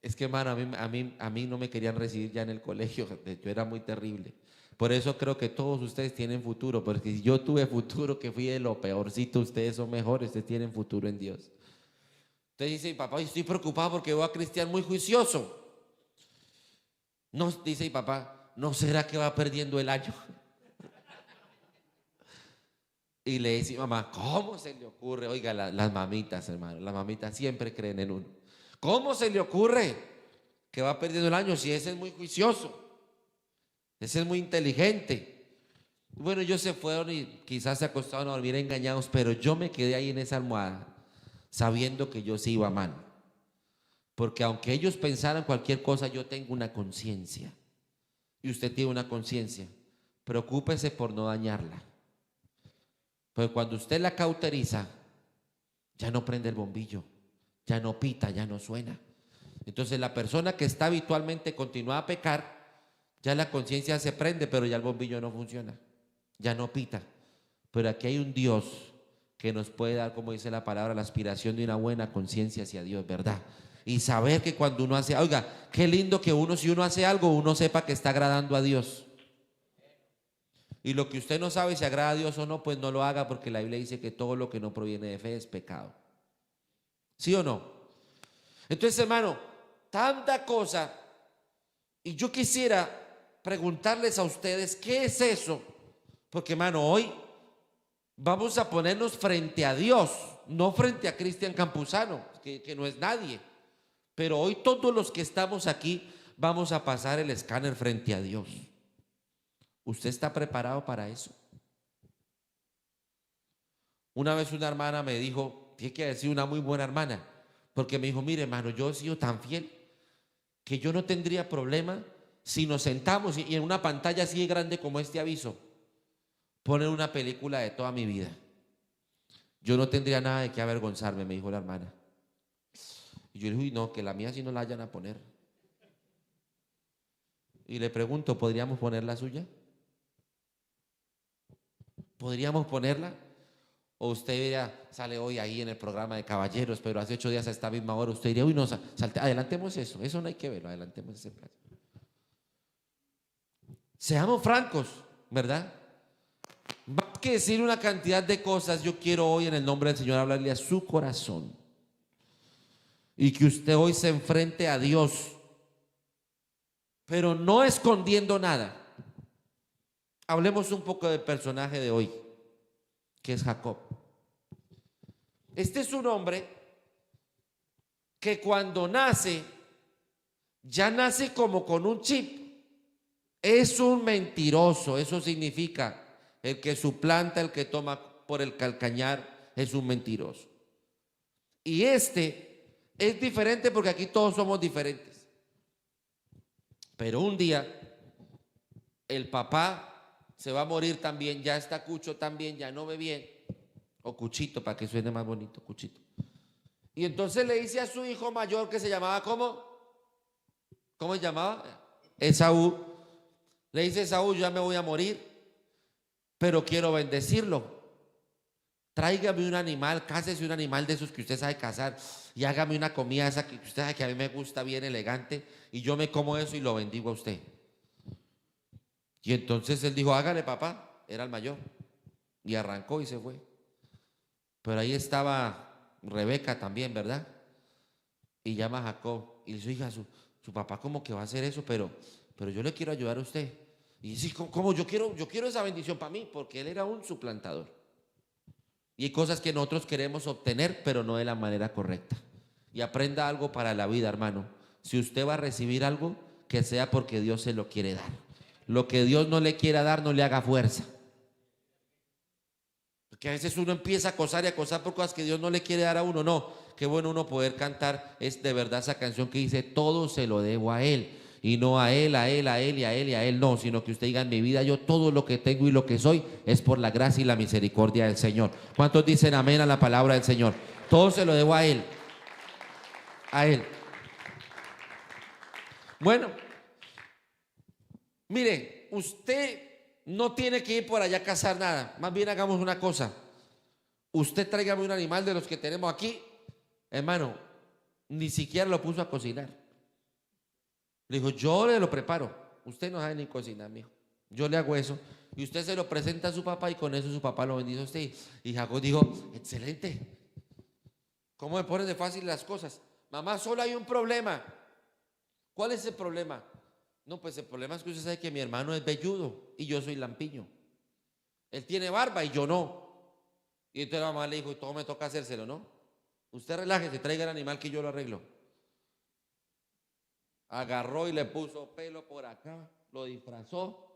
Es que, hermano, a mí no me querían recibir ya en el colegio, yo era muy terrible. Por eso creo que todos ustedes tienen futuro, porque si yo tuve futuro, que fui de lo peorcito, ustedes son mejores, ustedes tienen futuro en Dios. Entonces dice mi papá: estoy preocupado porque veo a Cristian muy juicioso. No, dice mi papá, ¿no será que va perdiendo el año? Y le dice mamá: ¿cómo se le ocurre? Oiga, las mamitas, hermano, las mamitas siempre creen en uno. ¿Cómo se le ocurre que va perdiendo el año si ese es muy juicioso? Ese es muy inteligente. Bueno, ellos se fueron y quizás se acostaron a dormir engañados, pero yo me quedé ahí en esa almohada sabiendo que yo sí iba mal. Porque aunque ellos pensaran cualquier cosa, yo tengo una conciencia. Y usted tiene una conciencia. Preocúpese por no dañarla. Porque cuando usted la cauteriza, ya no prende el bombillo, ya no pita, ya no suena. Entonces la persona que está habitualmente continúa a pecar, ya la conciencia se prende, pero ya el bombillo no funciona, ya no pita. Pero aquí hay un Dios que nos puede dar, como dice la palabra, la aspiración de una buena conciencia hacia Dios, ¿verdad? Y saber que cuando uno hace, oiga, qué lindo que si uno hace algo, uno sepa que está agradando a Dios. Y lo que usted no sabe si agrada a Dios o no, pues no lo haga, porque la Biblia dice que todo lo que no proviene de fe es pecado. ¿Sí o no? Entonces, hermano, tanta cosa. Y yo quisiera preguntarles a ustedes, ¿qué es eso? Porque, hermano, hoy vamos a ponernos frente a Dios, no frente a Cristian Campuzano, que no es nadie. Pero hoy todos los que estamos aquí vamos a pasar el escáner frente a Dios. ¿Usted está preparado para eso? Una vez una hermana me dijo, tiene que decir una muy buena hermana, porque me dijo: mire, hermano, yo he sido tan fiel que yo no tendría problema si nos sentamos y en una pantalla así grande como este aviso poner una película de toda mi vida. Yo no tendría nada de qué avergonzarme, me dijo la hermana. Y yo le dije: uy, no, que la mía sí no la vayan a poner. Y le pregunto: ¿podríamos poner la suya? ¿Podríamos ponerla? O usted diría, sale hoy ahí en el programa de caballeros, pero hace 8 días a esta misma hora, usted diría: uy, no, adelantemos eso no hay que verlo, adelantemos ese plan. Seamos francos, ¿verdad? Más que decir una cantidad de cosas, yo quiero hoy en el nombre del Señor hablarle a su corazón y que usted hoy se enfrente a Dios, pero no escondiendo nada. Hablemos un poco del personaje de hoy, que es Jacob. Este es un hombre que cuando nace, ya nace como con un chip. Es un mentiroso, eso significa el que suplanta, el que toma por el calcañar, es un mentiroso. Y este es diferente porque aquí todos somos diferentes. Pero un día el papá se va a morir también, ya está cucho también, ya no ve bien, o cuchito para que suene más bonito, cuchito. Y entonces le dice a su hijo mayor, que se llamaba, ¿cómo se llamaba? Esaú. Le dice: Esaú, ya me voy a morir, pero quiero bendecirlo. Tráigame un animal, cásese un animal de esos que usted sabe cazar y hágame una comida esa que usted sabe que a mí me gusta, bien elegante, y yo me como eso y lo bendigo a usted. Y entonces él dijo: hágale, papá. Era el mayor. Y arrancó y se fue. Pero ahí estaba Rebeca también, ¿verdad? Y llama a Jacob y le dice: hija, su papá como que va a hacer eso, pero yo le quiero ayudar a usted. Y dice: ¿cómo? Yo quiero esa bendición para mí, porque él era un suplantador. Y hay cosas que nosotros queremos obtener, pero no de la manera correcta. Y aprenda algo para la vida, hermano. Si usted va a recibir algo, que sea porque Dios se lo quiere dar. Lo que Dios no le quiera dar, no le haga fuerza. Porque a veces uno empieza a acosar y acosar por cosas que Dios no le quiere dar a uno. No, qué bueno uno poder cantar es de verdad esa canción que dice: todo se lo debo a Él. Y no a Él, a Él, a Él y a Él y a Él, no, sino que usted diga: en mi vida yo todo lo que tengo y lo que soy es por la gracia y la misericordia del Señor. ¿Cuántos dicen amén a la palabra del Señor? Todo se lo debo a Él. A Él. Bueno, mire, usted no tiene que ir por allá a cazar nada. Más bien hagamos una cosa. Usted tráigame un animal de los que tenemos aquí. Hermano, ni siquiera lo puso a cocinar. Le dijo: yo le lo preparo. Usted no sabe ni cocinar, mijo. Yo le hago eso. Y usted se lo presenta a su papá y con eso su papá lo bendice a usted. Y Jacob dijo: excelente. ¿Cómo me ponen de fácil las cosas? Mamá, solo hay un problema. ¿Cuál es el problema? No, pues el problema es que usted sabe que mi hermano es velludo y yo soy lampiño. Él tiene barba y yo no. Y entonces la mamá le dijo: y todo me toca hacérselo, ¿no? Usted relájese, traiga el animal que yo lo arreglo. Agarró y le puso pelo por acá, lo disfrazó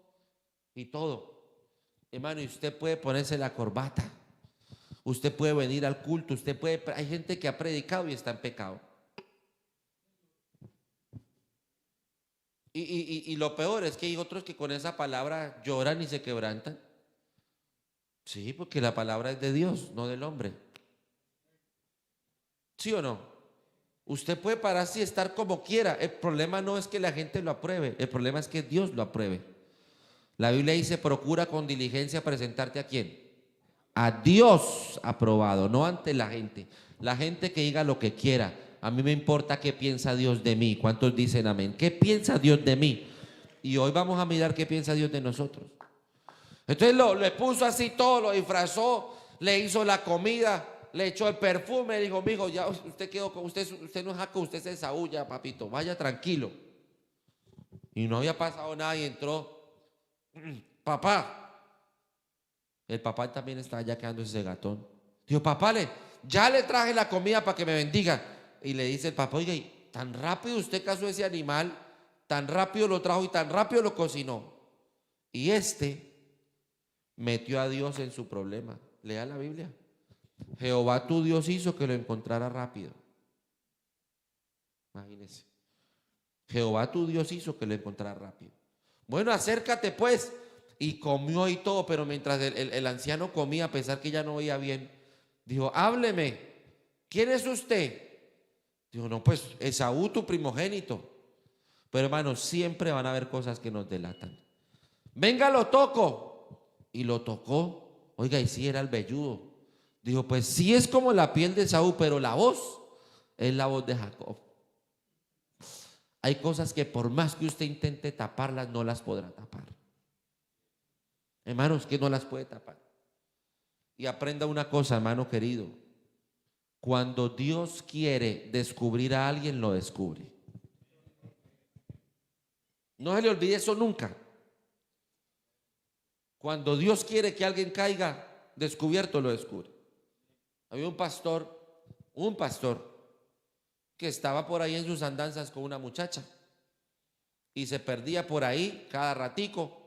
y todo. Hermano, y usted puede ponerse la corbata, usted puede venir al culto, usted puede. Hay gente que ha predicado y está en pecado. Y lo peor es que hay otros que con esa palabra lloran y se quebrantan. Sí, porque la palabra es de Dios, no del hombre. ¿Sí o no? Usted puede pararse y estar como quiera. El problema no es que la gente lo apruebe, el problema es que Dios lo apruebe. La Biblia dice: procura con diligencia presentarte ¿a quién? A Dios aprobado, no ante la gente. La gente que diga lo que quiera. A mí me importa qué piensa Dios de mí. ¿Cuántos dicen amén? ¿Qué piensa Dios de mí? Y hoy vamos a mirar qué piensa Dios de nosotros. Entonces le puso así todo, lo disfrazó, le hizo la comida, le echó el perfume, dijo: mijo, ya usted quedó con usted no es Jacob, usted es Esaú, ya papito, vaya tranquilo. Y no había pasado nada y entró: papá. El papá también estaba ya quedando ese gatón. Dijo: papá, ya le traje la comida para que me bendiga. Y le dice el papá: oiga, ¿y tan rápido usted cazó ese animal? Tan rápido lo trajo y tan rápido lo cocinó. Y metió a Dios en su problema. Lea la Biblia. Jehová tu Dios hizo que lo encontrara rápido. Imagínese. Jehová tu Dios hizo que lo encontrara rápido. Bueno, acércate pues. Y comió y todo, pero mientras el anciano comía, a pesar que ya no veía bien, dijo: hábleme, ¿quién es usted? Dijo: no, pues Esaú, tu primogénito. Pero hermanos, siempre van a haber cosas que nos delatan. Venga, lo toco. Y lo tocó. Oiga, y sí era el velludo. Dijo: pues sí es como la piel de Esaú, pero la voz es la voz de Jacob. Hay cosas que por más que usted intente taparlas, no las podrá tapar. Hermanos, que no las puede tapar. Y aprenda una cosa, hermano querido: cuando Dios quiere descubrir a alguien, lo descubre. No se le olvide eso nunca. Cuando Dios quiere que alguien caiga descubierto, lo descubre. Había un pastor que estaba por ahí en sus andanzas con una muchacha y se perdía por ahí cada ratico.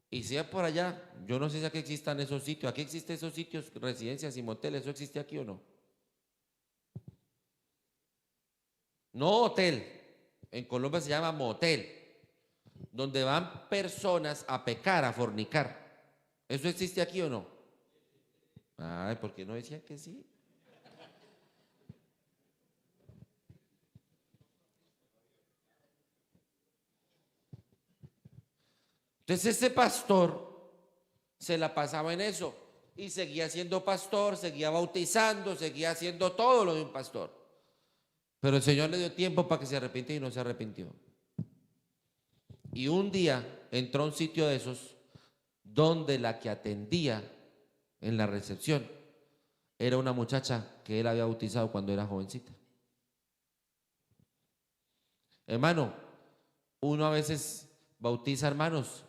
Y si es por allá, yo no sé si aquí existan esos sitios. Aquí existen esos sitios, residencias y moteles. ¿Eso existe aquí o no? No hotel. En Colombia se llama motel, donde van personas a pecar, a fornicar. ¿Eso existe aquí o no? Ay, ¿por qué no decían que sí? Entonces ese pastor se la pasaba en eso y seguía siendo pastor, seguía bautizando, seguía haciendo todo lo de un pastor. Pero el Señor le dio tiempo para que se arrepintiera y no se arrepintió. Y un día entró a un sitio de esos donde la que atendía en la recepción era una muchacha que él había bautizado cuando era jovencita. Hermano, uno a veces bautiza hermanos,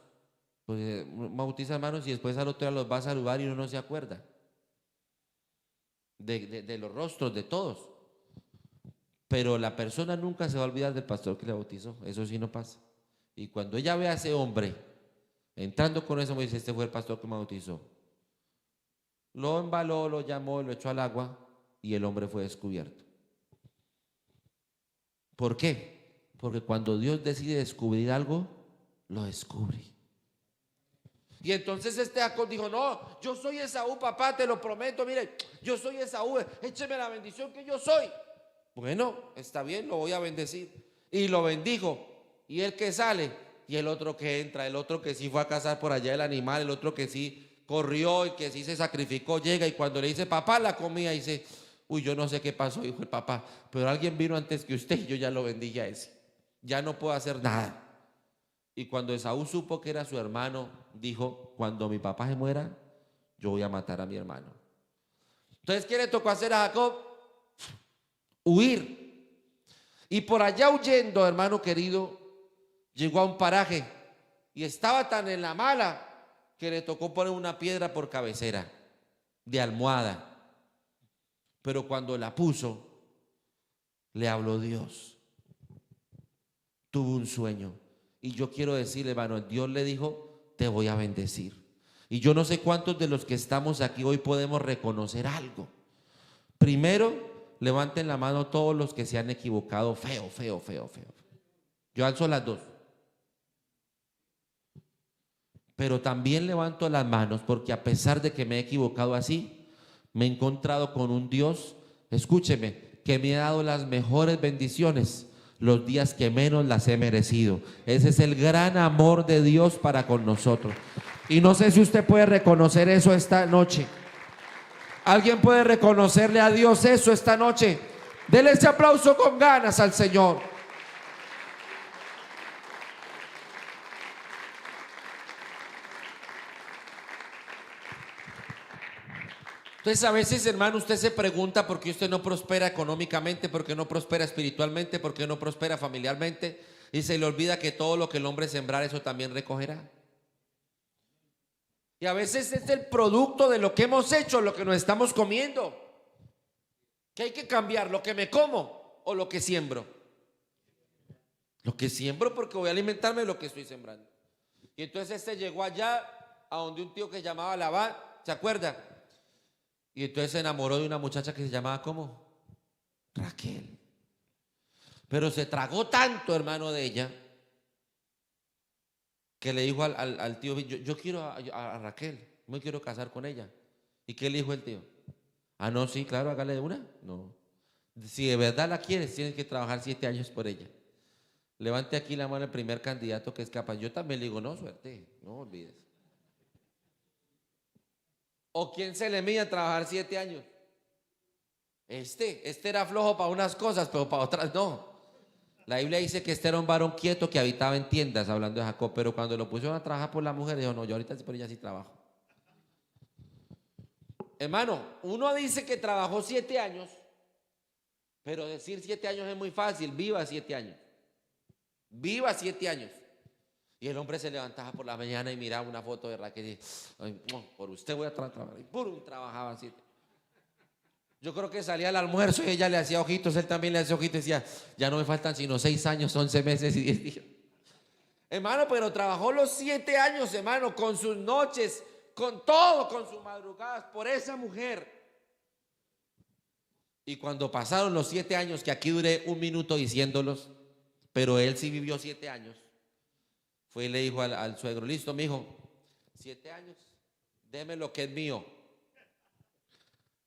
pues bautiza hermanos y después al otro día los va a saludar y uno no se acuerda de los rostros de todos. Pero la persona nunca se va a olvidar del pastor que le bautizó. Eso sí no pasa. Y cuando ella ve a ese hombre entrando con eso, me dice, este fue el pastor que me bautizó. Lo embaló, lo llamó, lo echó al agua y el hombre fue descubierto. ¿Por qué? Porque cuando Dios decide descubrir algo, lo descubre. Y entonces Jacob dijo, no, yo soy Esaú, papá, te lo prometo, mire, yo soy Esaú, écheme la bendición que yo soy. Bueno, está bien, lo voy a bendecir. Y lo bendijo. Y el que sale, y el otro que entra, el otro que sí fue a cazar por allá el animal, el otro que sí corrió y que sí se sacrificó, llega y cuando le dice, papá, la comida, dice, uy, yo no sé qué pasó, dijo el papá, pero alguien vino antes que usted y yo ya lo bendije a ese. Ya no puedo hacer nada. Y cuando Esaú supo que era su hermano, dijo, cuando mi papá se muera, yo voy a matar a mi hermano. Entonces, ¿qué le tocó hacer a Jacob? Huir. Y por allá huyendo, hermano querido, llegó a un paraje y estaba tan en la mala que le tocó poner una piedra por cabecera de almohada. Pero cuando la puso, le habló Dios. Tuvo un sueño. Y yo quiero decirle, hermano, Dios le dijo, te voy a bendecir. Y yo no sé cuántos de los que estamos aquí hoy podemos reconocer algo. Primero, levanten la mano todos los que se han equivocado feo. Yo alzo las dos. Pero también levanto las manos porque a pesar de que me he equivocado así, me he encontrado con un Dios, escúcheme, que me ha dado las mejores bendiciones los días que menos las he merecido. Ese es el gran amor de Dios para con nosotros. Y no sé si usted puede reconocer eso esta noche. ¿Alguien puede reconocerle a Dios eso esta noche? Dele ese aplauso con ganas al Señor. Entonces a veces, hermano, usted se pregunta por qué usted no prospera económicamente, por qué no prospera espiritualmente, por qué no prospera familiarmente, y se le olvida que todo lo que el hombre sembrar, eso también recogerá. Y a veces es el producto de lo que hemos hecho, lo que nos estamos comiendo, que hay que cambiar, lo que me como o lo que siembro. Lo que siembro porque voy a alimentarme de lo que estoy sembrando. Y entonces llegó allá a donde un tío que llamaba Labán, ¿se acuerda? Y entonces se enamoró de una muchacha que se llamaba ¿cómo? Raquel. Pero se tragó tanto, hermano, de ella, que le dijo al tío, yo quiero a Raquel, me quiero casar con ella. ¿Y qué le dijo el tío? Ah, no, sí, claro, hágale de una. No. Si de verdad la quieres, tienes que trabajar 7 años por ella. Levante aquí la mano el primer candidato que es capaz. Yo también le digo, no, suerte, no olvides. ¿O quién se le mide a trabajar 7 años? Este era flojo para unas cosas, pero para otras no. La Biblia dice que este era un varón quieto que habitaba en tiendas, hablando de Jacob, pero cuando lo pusieron a trabajar por la mujer, dijo, no, yo ahorita por ella sí trabajo. Hermano, uno dice que trabajó 7 años, pero decir 7 años es muy fácil. Viva 7 años. Viva 7 años. Y el hombre se levantaba por la mañana y miraba una foto de Raquel y decía, por usted voy a trabajar. Y puro, trabajaba 7. Yo creo que salía al almuerzo y ella le hacía ojitos, él también le hacía ojitos y decía, ya no me faltan sino 6 años, 11 meses y 10 días. Hermano, pero trabajó los 7 años, hermano, con sus noches, con todo, con sus madrugadas, por esa mujer. Y cuando pasaron los 7 años, que aquí duré 1 minuto diciéndolos, pero él sí vivió 7 años. Fue y le dijo al suegro, listo, mijo, 7 años, deme lo que es mío.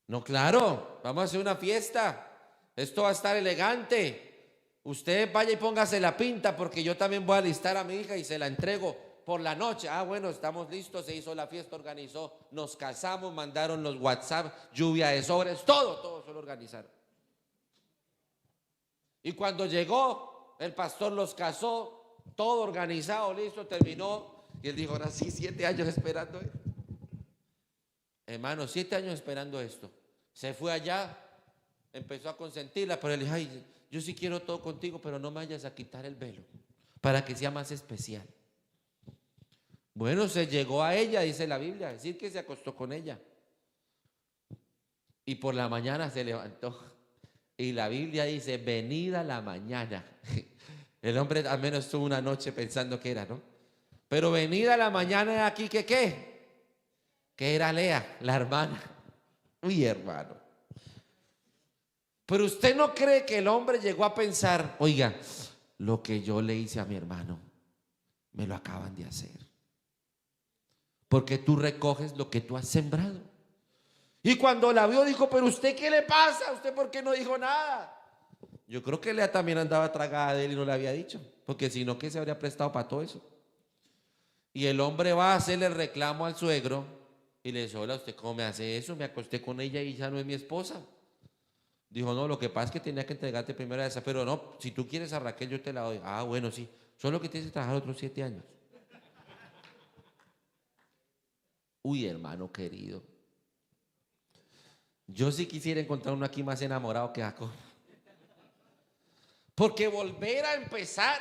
No, claro, vamos a hacer una fiesta, esto va a estar elegante. Usted vaya y póngase la pinta porque yo también voy a alistar a mi hija y se la entrego por la noche. Ah, bueno, estamos listos, se hizo la fiesta, organizó, nos casamos, mandaron los WhatsApp, lluvia de sobres, todo se lo organizaron. Y cuando llegó, el pastor los casó, todo organizado, listo, terminó. Y él dijo, ahora sí, 7 años esperando esto. Hermano, 7 años esperando esto. Se fue allá, empezó a consentirla, pero él dijo, ay, yo sí quiero todo contigo, pero no me vayas a quitar el velo, para que sea más especial. Bueno, se llegó a ella, dice la Biblia, decir que se acostó con ella. Y por la mañana se levantó. Y la Biblia dice, venida la mañana. El hombre al menos estuvo una noche pensando que era, ¿no? Pero venida a la mañana de aquí, ¿que qué? Que era Lea, la hermana. Uy, hermano. Pero usted no cree que el hombre llegó a pensar, oiga, lo que yo le hice a mi hermano, me lo acaban de hacer. Porque tú recoges lo que tú has sembrado. Y cuando la vio dijo, pero usted ¿qué le pasa? ¿Usted por qué no dijo nada? Yo creo que Lea también andaba tragada de él y no le había dicho, porque si no, ¿qué se habría prestado para todo eso? Y el hombre va a hacerle el reclamo al suegro y le dice, hola, ¿usted cómo me hace eso? Me acosté con ella y ya no es mi esposa. Dijo, no, lo que pasa es que tenía que entregarte primero a esa, pero no, si tú quieres a Raquel yo te la doy. Ah, bueno, sí, solo que tienes que trabajar otros 7 años. Uy, hermano querido, yo sí quisiera encontrar uno aquí más enamorado que Jacob. Porque volver a empezar,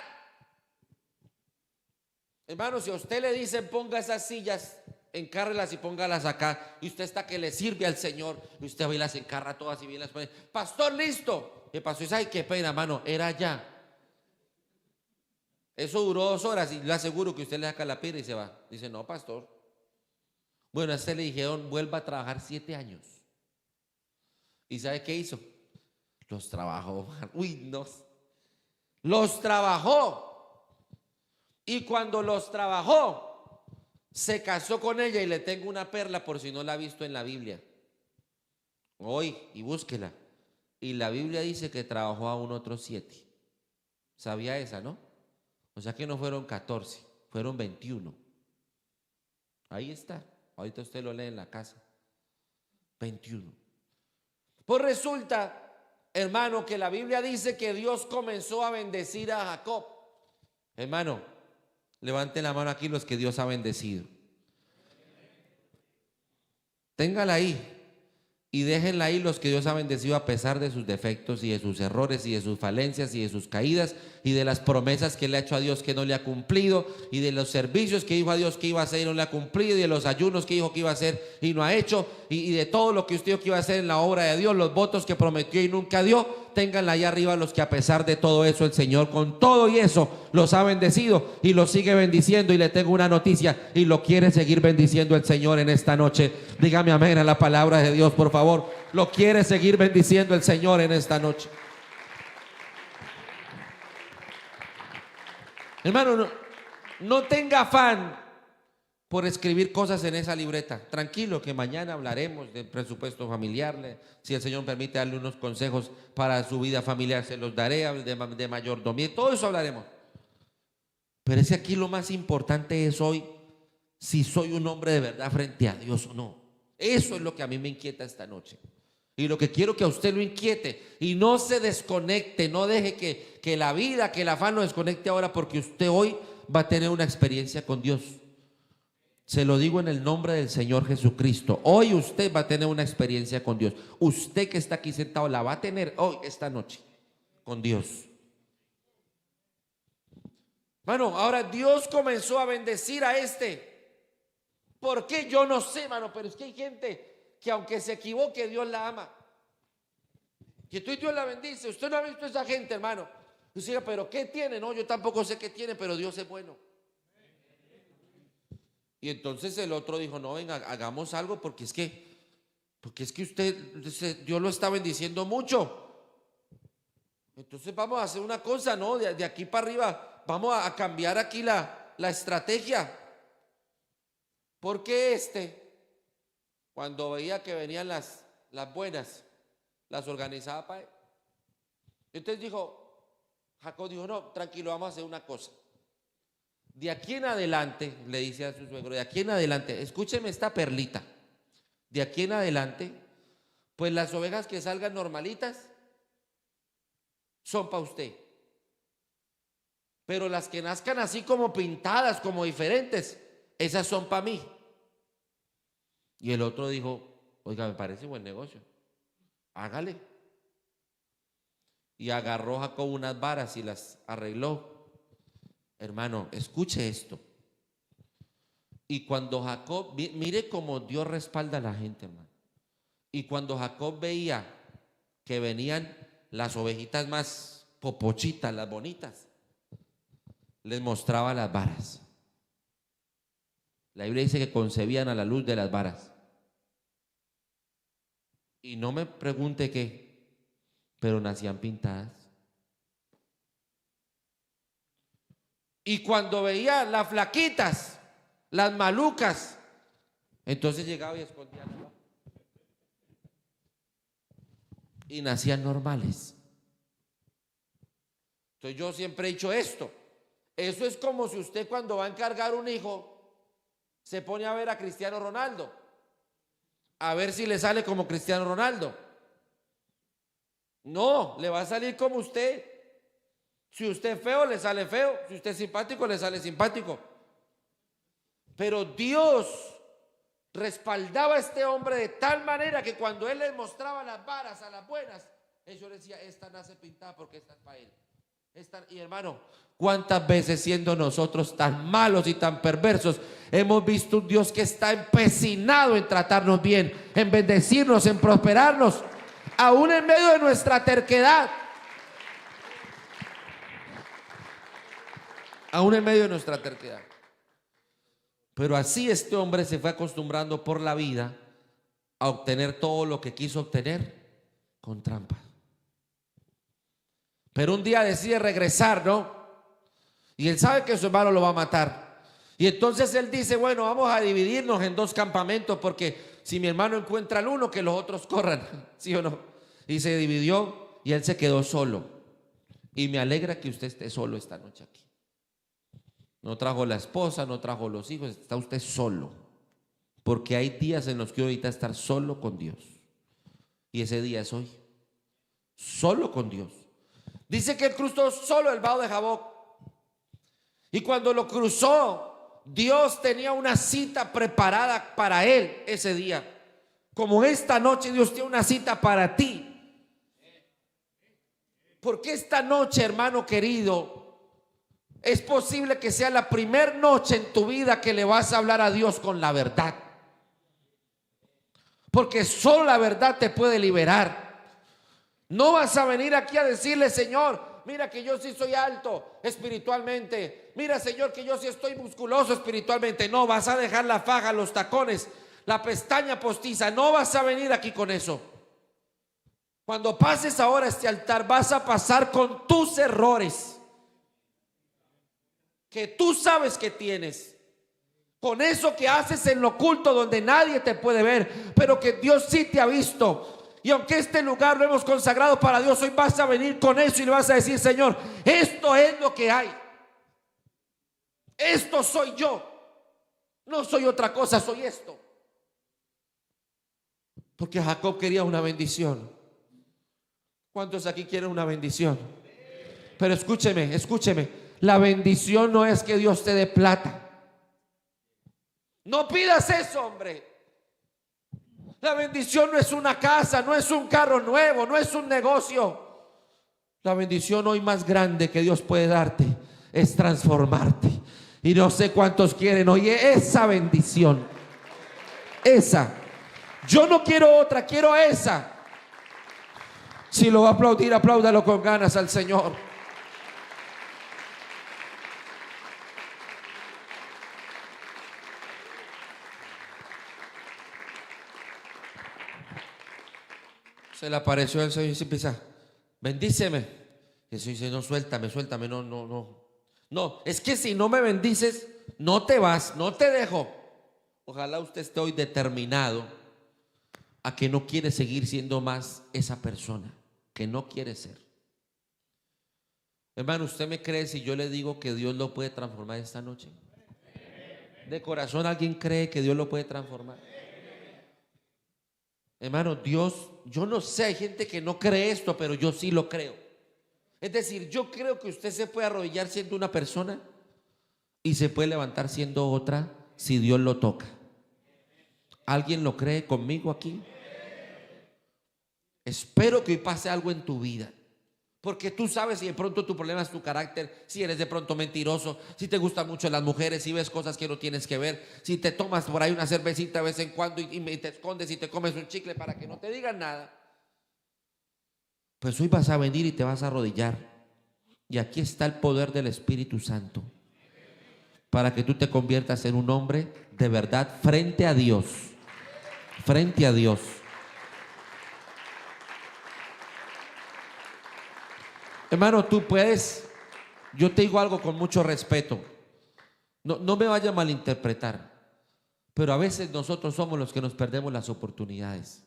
hermano, si a usted le dicen ponga esas sillas, encárrelas y póngalas acá, y usted está que le sirve al Señor, y usted va y las encarra todas y bien las pone, pastor, listo. ¿Qué pasó? Y sabe qué pena, hermano, era ya. Eso duró 2 horas y le aseguro que usted le saca la pira y se va. Dice, no, pastor. Bueno, a este le dijeron, vuelva a trabajar 7 años. ¿Y sabe qué hizo? Los trabajó. Uy, no. Los trabajó. Y cuando los trabajó, se casó con ella, y le tengo una perla por si no la ha visto en la Biblia. Hoy, y búsquela. Y la Biblia dice que trabajó aún otros 7. ¿Sabía esa, no? O sea que no fueron 14, fueron 21. Ahí está. Ahorita usted lo lee en la casa. 21. Pues resulta, hermano, que la Biblia dice que Dios comenzó a bendecir a Jacob. Hermano, levanten la mano aquí los que Dios ha bendecido. Téngala ahí. Y déjenla ahí los que Dios ha bendecido a pesar de sus defectos y de sus errores y de sus falencias y de sus caídas y de las promesas que le ha hecho a Dios que no le ha cumplido y de los servicios que dijo a Dios que iba a hacer y no le ha cumplido y de los ayunos que dijo que iba a hacer y no ha hecho y de todo lo que usted dijo que iba a hacer en la obra de Dios, los votos que prometió y nunca dio. Ténganla allá arriba los que a pesar de todo eso el Señor con todo y eso los ha bendecido y los sigue bendiciendo. Y le tengo una noticia, y lo quiere seguir bendiciendo el Señor en esta noche. Dígame amén a la palabra de Dios, por favor. Lo quiere seguir bendiciendo el Señor en esta noche. Hermano, no tenga afán por escribir cosas en esa libreta. Tranquilo, que mañana hablaremos del presupuesto familiar. Si el Señor permite darle unos consejos para su vida familiar, se los daré, de mayordomía, todo eso hablaremos. Pero es que aquí lo más importante es hoy si soy un hombre de verdad frente a Dios o no. Eso es lo que a mí me inquieta esta noche. Y lo que quiero que a usted lo inquiete y no se desconecte, no deje que la vida, que el afán lo desconecte ahora, porque usted hoy va a tener una experiencia con Dios. Se lo digo en el nombre del Señor Jesucristo. Hoy usted va a tener una experiencia con Dios. Usted que está aquí sentado la va a tener hoy, esta noche, con Dios. Bueno, ahora Dios comenzó a bendecir a este. ¿Por qué? Yo no sé, hermano, pero es que hay gente que aunque se equivoque, Dios la ama. Que tú y Dios la bendice. Usted no ha visto a esa gente, hermano. Usted dice, pero ¿qué tiene? No, yo tampoco sé qué tiene, pero Dios es bueno. Y entonces el otro dijo, no, venga, hagamos algo porque es que usted, Dios lo está bendiciendo mucho. Entonces vamos a hacer una cosa, ¿no? De aquí para arriba, vamos a cambiar aquí la estrategia. Porque cuando veía que venían las buenas, las organizaba para él. Entonces Jacob dijo, no, tranquilo, vamos a hacer una cosa. De aquí en adelante, le dice a su suegro, de aquí en adelante, escúcheme esta perlita. De aquí en adelante, pues las ovejas que salgan normalitas son para usted. Pero las que nazcan así como pintadas, como diferentes, esas son para mí. Y el otro dijo, oiga, me parece buen negocio, hágale. Y agarró Jacob unas varas y las arregló. Hermano, escuche esto. Y cuando Jacob, mire cómo Dios respalda a la gente, hermano. Y cuando Jacob veía que venían las ovejitas más popochitas, las bonitas, les mostraba las varas. La Biblia dice que concebían a la luz de las varas. Y no me pregunte qué, pero nacían pintadas. Y cuando veía las flaquitas, las malucas, entonces llegaba y escondía la vara. Y nacían normales. Entonces yo siempre he dicho esto. Eso es como si usted cuando va a encargar un hijo se pone a ver a Cristiano Ronaldo, a ver si le sale como Cristiano Ronaldo. No, le va a salir como usted. Si usted es feo, le sale feo. Si usted es simpático, le sale simpático. Pero Dios respaldaba a este hombre de tal manera que cuando él les mostraba las varas a las buenas, ellos decían, esta nace pintada porque esta es para él. Y hermano, ¿cuántas veces siendo nosotros tan malos y tan perversos hemos visto un Dios que está empecinado en tratarnos bien, en bendecirnos, en prosperarnos, aún en medio de nuestra terquedad? Aún en medio de nuestra terquedad. Pero así este hombre se fue acostumbrando por la vida a obtener todo lo que quiso obtener con trampa. Pero un día decide regresar, ¿no? Y él sabe que su hermano lo va a matar. Y entonces él dice, bueno, vamos a dividirnos en dos campamentos, porque si mi hermano encuentra al uno, que los otros corran, ¿sí o no? Y se dividió y él se quedó solo. Y me alegra que usted esté solo esta noche aquí. No trajo la esposa, no trajo los hijos, está usted solo. Porque hay días en los que ahorita estar solo con Dios. Y ese día es hoy. Solo con Dios. Dice que él cruzó solo el Valle de Jaboc. Y cuando lo cruzó, Dios tenía una cita preparada para él ese día. Como esta noche Dios tiene una cita para ti. Porque esta noche, hermano querido, es posible que sea la primera noche en tu vida que le vas a hablar a Dios con la verdad. Porque solo la verdad te puede liberar. No vas a venir aquí a decirle, Señor, mira que yo sí soy alto espiritualmente. Mira, Señor, que yo sí estoy musculoso espiritualmente. No, vas a dejar la faja, los tacones, la pestaña postiza. No vas a venir aquí con eso. Cuando pases ahora a este altar, vas a pasar con tus errores que tú sabes que tienes, con eso que haces en lo oculto donde nadie te puede ver, pero que Dios sí te ha visto. Y aunque este lugar lo hemos consagrado para Dios, hoy vas a venir con eso y le vas a decir, Señor, esto es lo que hay. Esto soy yo. No soy otra cosa, soy esto. Porque Jacob quería una bendición. ¿Cuántos aquí quieren una bendición? Pero escúcheme, escúcheme. La bendición no es que Dios te dé plata. No pidas eso, hombre. La bendición no es una casa, no es un carro nuevo, no es un negocio. La bendición hoy más grande que Dios puede darte es transformarte. Y no sé cuántos quieren hoy esa bendición. Esa. Yo no quiero otra, quiero esa. Si lo va a aplaudir, apláudalo con ganas al Señor. Se le apareció el Señor y se empieza, bendíceme. Y el Señor dice, no, suéltame, suéltame, no, es que si no me bendices, no te vas, no te dejo. Ojalá usted esté hoy determinado a que no quiere seguir siendo más esa persona, que no quiere ser. Hermano, ¿usted me cree si yo le digo que Dios lo puede transformar esta noche? ¿De corazón alguien cree que Dios lo puede transformar? Hermano, Dios, yo no sé, hay gente que no cree esto, pero yo sí lo creo. Es decir, yo creo que usted se puede arrodillar siendo una persona y se puede levantar siendo otra si Dios lo toca. ¿Alguien lo cree conmigo aquí? Espero que hoy pase algo en tu vida. Porque tú sabes si de pronto tu problema es tu carácter, si eres de pronto mentiroso, si te gustan mucho las mujeres, si ves cosas que no tienes que ver, si te tomas por ahí una cervecita de vez en cuando y te escondes y te comes un chicle para que no te digan nada. Pues hoy vas a venir y te vas a arrodillar. Y aquí está el poder del Espíritu Santo. para que tú te conviertas en un hombre de verdad frente a Dios. Frente a Dios. Hermano, tú puedes, yo te digo algo con mucho respeto. No me vaya a malinterpretar, pero a veces nosotros somos los que nos perdemos las oportunidades.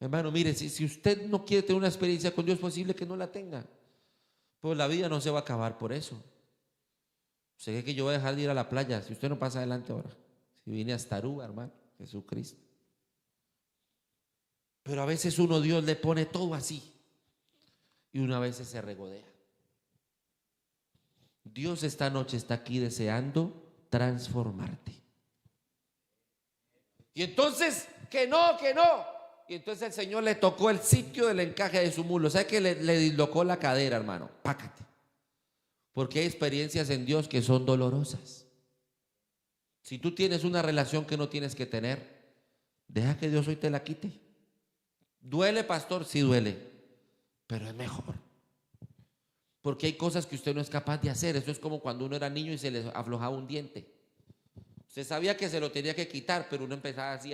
Hermano, mire, si usted no quiere tener una experiencia con Dios, es posible que no la tenga. Pues la vida no se va a acabar por eso. ¿Usted cree que yo voy a dejar de ir a la playa si usted no pasa adelante ahora? Si vine hasta Aruba, hermano, Jesucristo. Pero a veces Dios le pone todo así y una vez se regodea. Dios esta noche está aquí deseando transformarte. Y entonces, que no. Y entonces el Señor le tocó el sitio del encaje de su muslo. ¿Sabe que le dislocó la cadera, hermano? Pácate. Porque hay experiencias en Dios que son dolorosas. Si tú tienes una relación que no tienes que tener, deja que Dios hoy te la quite. ¿Duele, pastor? Sí duele, pero es mejor. Porque hay cosas que usted no es capaz de hacer. Eso es como cuando uno era niño y se le aflojaba un diente. Usted sabía que se lo tenía que quitar, pero uno empezaba así.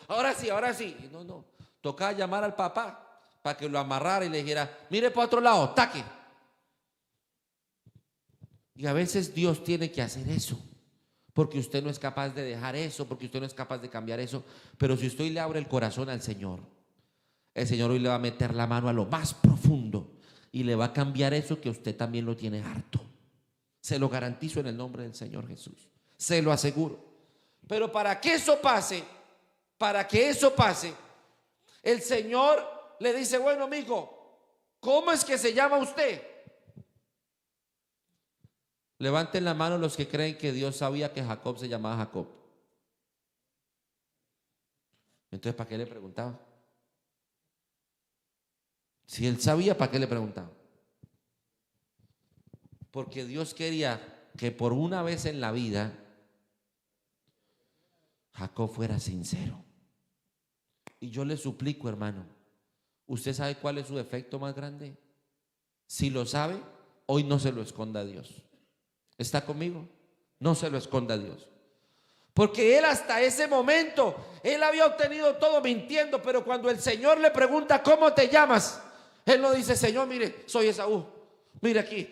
Ahora sí. Y no. Tocaba llamar al papá para que lo amarrara y le dijera, mire para otro lado, taque. Y a veces Dios tiene que hacer eso, porque usted no es capaz de dejar eso, porque usted no es capaz de cambiar eso. Pero si usted le abre el corazón al Señor, el Señor hoy le va a meter la mano a lo más profundo y le va a cambiar eso que usted también lo tiene harto. Se lo garantizo en el nombre del Señor Jesús. Se lo aseguro. Pero para que eso pase, el Señor le dice, bueno, amigo, ¿cómo es que se llama usted? Levanten la mano los que creen que Dios sabía que Jacob se llamaba Jacob. Entonces, ¿para qué le preguntaba? Si él sabía, ¿para qué le preguntaba? Porque Dios quería que por una vez en la vida Jacob fuera sincero. Y yo le suplico, hermano, ¿usted sabe cuál es su defecto más grande? Si lo sabe, hoy no se lo esconda a Dios. ¿Está conmigo? No se lo esconda a Dios. Porque él hasta ese momento, él había obtenido todo mintiendo, pero cuando el Señor le pregunta, ¿cómo te llamas? Él no dice, Señor, mire, soy Esaú. Mire aquí,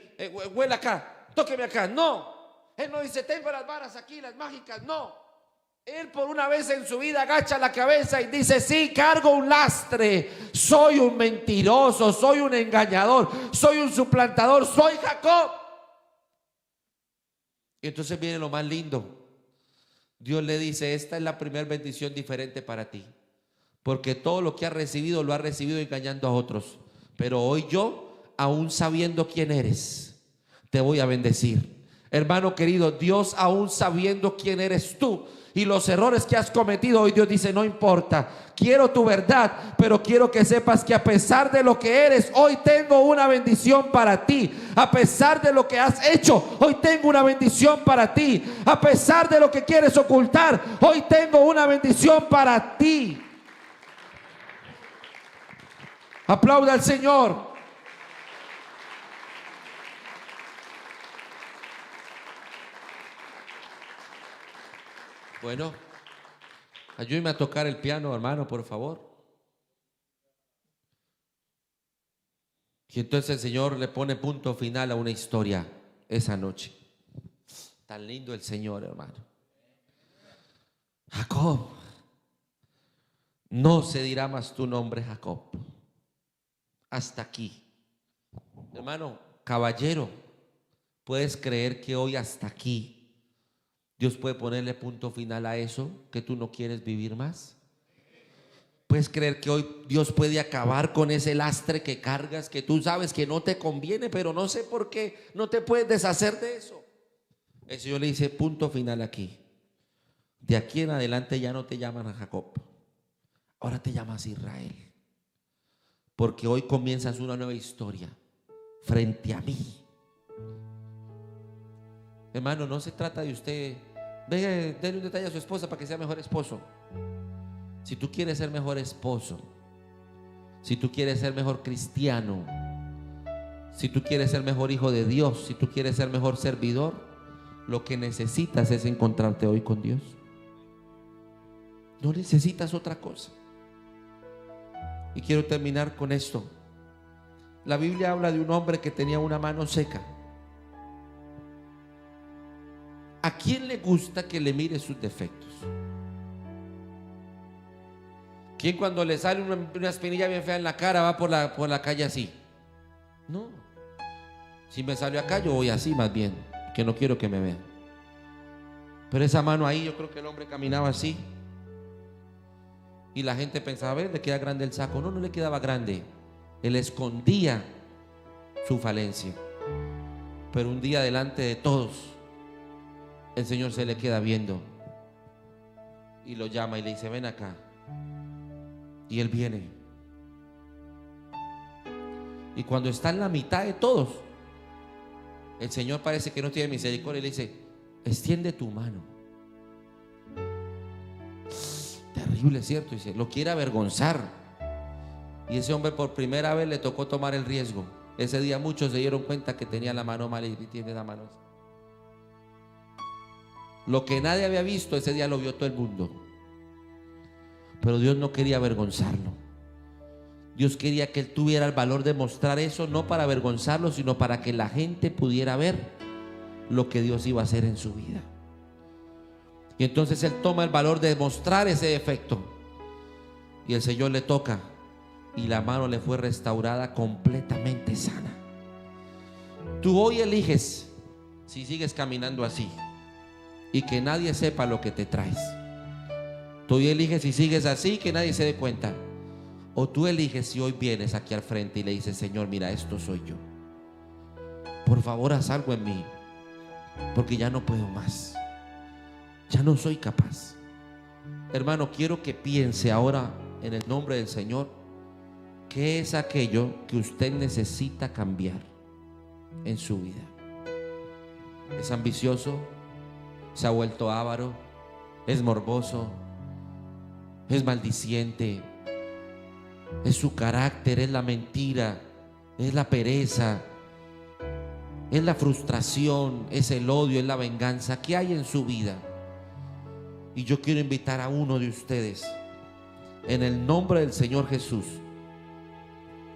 huele acá, tóqueme acá. No. Él no dice, tengo las varas aquí, las mágicas. No. Él por una vez en su vida agacha la cabeza y dice, sí, cargo un lastre. Soy un mentiroso, soy un engañador, soy un suplantador, soy Jacob. Y entonces viene lo más lindo. Dios le dice, esta es la primera bendición diferente para ti. Porque todo lo que has recibido, lo has recibido engañando a otros. Pero hoy yo, aún sabiendo quién eres, te voy a bendecir. Hermano querido, Dios aún sabiendo quién eres tú y los errores que has cometido, hoy Dios dice, no importa, quiero tu verdad, pero quiero que sepas que a pesar de lo que eres, hoy tengo una bendición para ti. A pesar de lo que has hecho, hoy tengo una bendición para ti. A pesar de lo que quieres ocultar, hoy tengo una bendición para ti. Aplauda al Señor. Bueno, ayúdeme a tocar el piano, hermano, por favor. Y entonces el Señor le pone punto final a una historia esa noche. Tan lindo el Señor, hermano. Jacob, no se dirá más tu nombre, Jacob. Hasta aquí. Hermano, caballero, ¿puedes creer que hoy hasta aquí Dios puede ponerle punto final a eso que tú no quieres vivir más? ¿Puedes creer que hoy Dios puede acabar con ese lastre que cargas, que tú sabes que no te conviene, pero no sé por qué no te puedes deshacer de eso? El Señor le dice, punto final aquí. De aquí en adelante ya no te llaman a Jacob, ahora te llamas Israel. Porque hoy comienzas una nueva historia frente a mí. Hermano, no se trata de usted, denle un detalle a su esposa para que sea mejor esposo. Si tú quieres ser mejor esposo, si tú quieres ser mejor cristiano, Si tú quieres ser mejor hijo de Dios, si tú quieres ser mejor servidor, lo que necesitas es encontrarte hoy con Dios. No necesitas otra cosa. Y quiero terminar con esto. La Biblia habla de un hombre que tenía una mano seca. ¿A quién le gusta que le mire sus defectos? ¿Quién cuando le sale una espinilla bien fea en la cara va por la calle así? No. Si me salió acá, yo voy así más bien, que no quiero que me vean. Pero esa mano ahí, yo creo que el hombre caminaba así. Y la gente pensaba, a ver, le queda grande el saco. No, no le quedaba grande. Él escondía su falencia. Pero un día delante de todos, el Señor se le queda viendo y lo llama y le dice, ven acá. Y él viene. Y cuando está en la mitad de todos, el Señor parece que no tiene misericordia y le dice, extiende tu mano. Terrible, ¿cierto? Dice, lo quiere avergonzar. Y ese hombre por primera vez le tocó tomar el riesgo. Ese día muchos se dieron cuenta que tenía la mano mal y tiene la mano así. Lo que nadie había visto, ese día lo vio todo el mundo. Pero Dios no quería avergonzarlo. Dios quería que él tuviera el valor de mostrar eso, no para avergonzarlo, sino para que la gente pudiera ver lo que Dios iba a hacer en su vida. Y entonces él toma el valor de mostrar ese defecto. Y el Señor le toca y la mano le fue restaurada completamente sana. Tú hoy eliges si sigues caminando así y que nadie sepa lo que te traes. Tú hoy eliges si sigues así, que nadie se dé cuenta. O tú eliges si hoy vienes aquí al frente y le dices, Señor, mira, esto soy yo. Por favor, haz algo en mí, porque ya no puedo más. Ya no soy capaz. Hermano, quiero que piense ahora en el nombre del Señor, ¿qué es aquello que usted necesita cambiar en su vida? ¿Es ambicioso? ¿Se ha vuelto avaro? ¿Es morboso? ¿Es maldiciente? ¿Es su carácter? ¿Es la mentira? ¿Es la pereza? ¿Es la frustración? ¿Es el odio? ¿Es la venganza? ¿Qué hay en su vida? Y yo quiero invitar a uno de ustedes, en el nombre del Señor Jesús,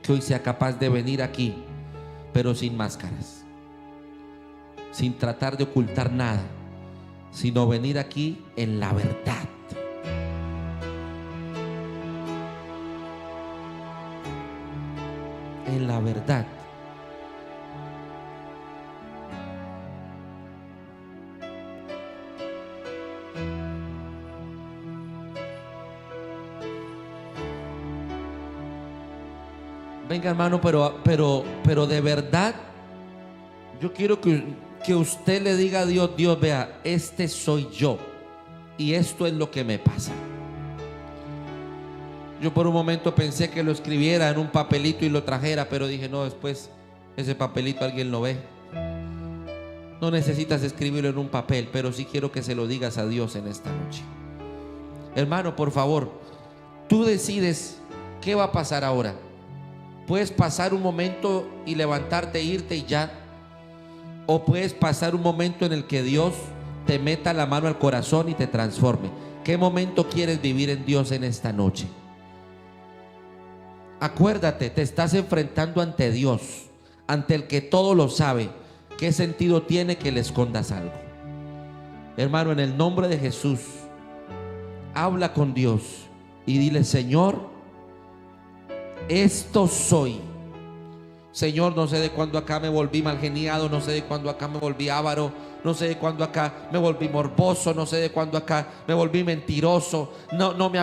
que hoy sea capaz de venir aquí, pero sin máscaras, sin tratar de ocultar nada, sino venir aquí en la verdad. En la verdad. Venga, hermano, pero de verdad, yo quiero que usted le diga a Dios, Dios, vea, este soy yo y esto es lo que me pasa. Yo por un momento pensé que lo escribiera en un papelito y lo trajera, pero dije, no, después ese papelito alguien lo ve. No necesitas escribirlo en un papel, pero sí quiero que se lo digas a Dios en esta noche. Hermano, por favor, tú decides qué va a pasar ahora. Puedes pasar un momento y levantarte, irte y ya. O puedes pasar un momento en el que Dios te meta la mano al corazón y te transforme. ¿Qué momento quieres vivir en Dios en esta noche? Acuérdate, te estás enfrentando ante Dios, ante el que todo lo sabe. ¿Qué sentido tiene que le escondas algo? Hermano, en el nombre de Jesús, habla con Dios y dile, Señor, esto soy. Señor, no sé de cuándo acá me volví malgeniado, no sé de cuándo acá me volví avaro, no sé de cuándo acá me volví morboso, no sé de cuándo acá me volví mentiroso, no me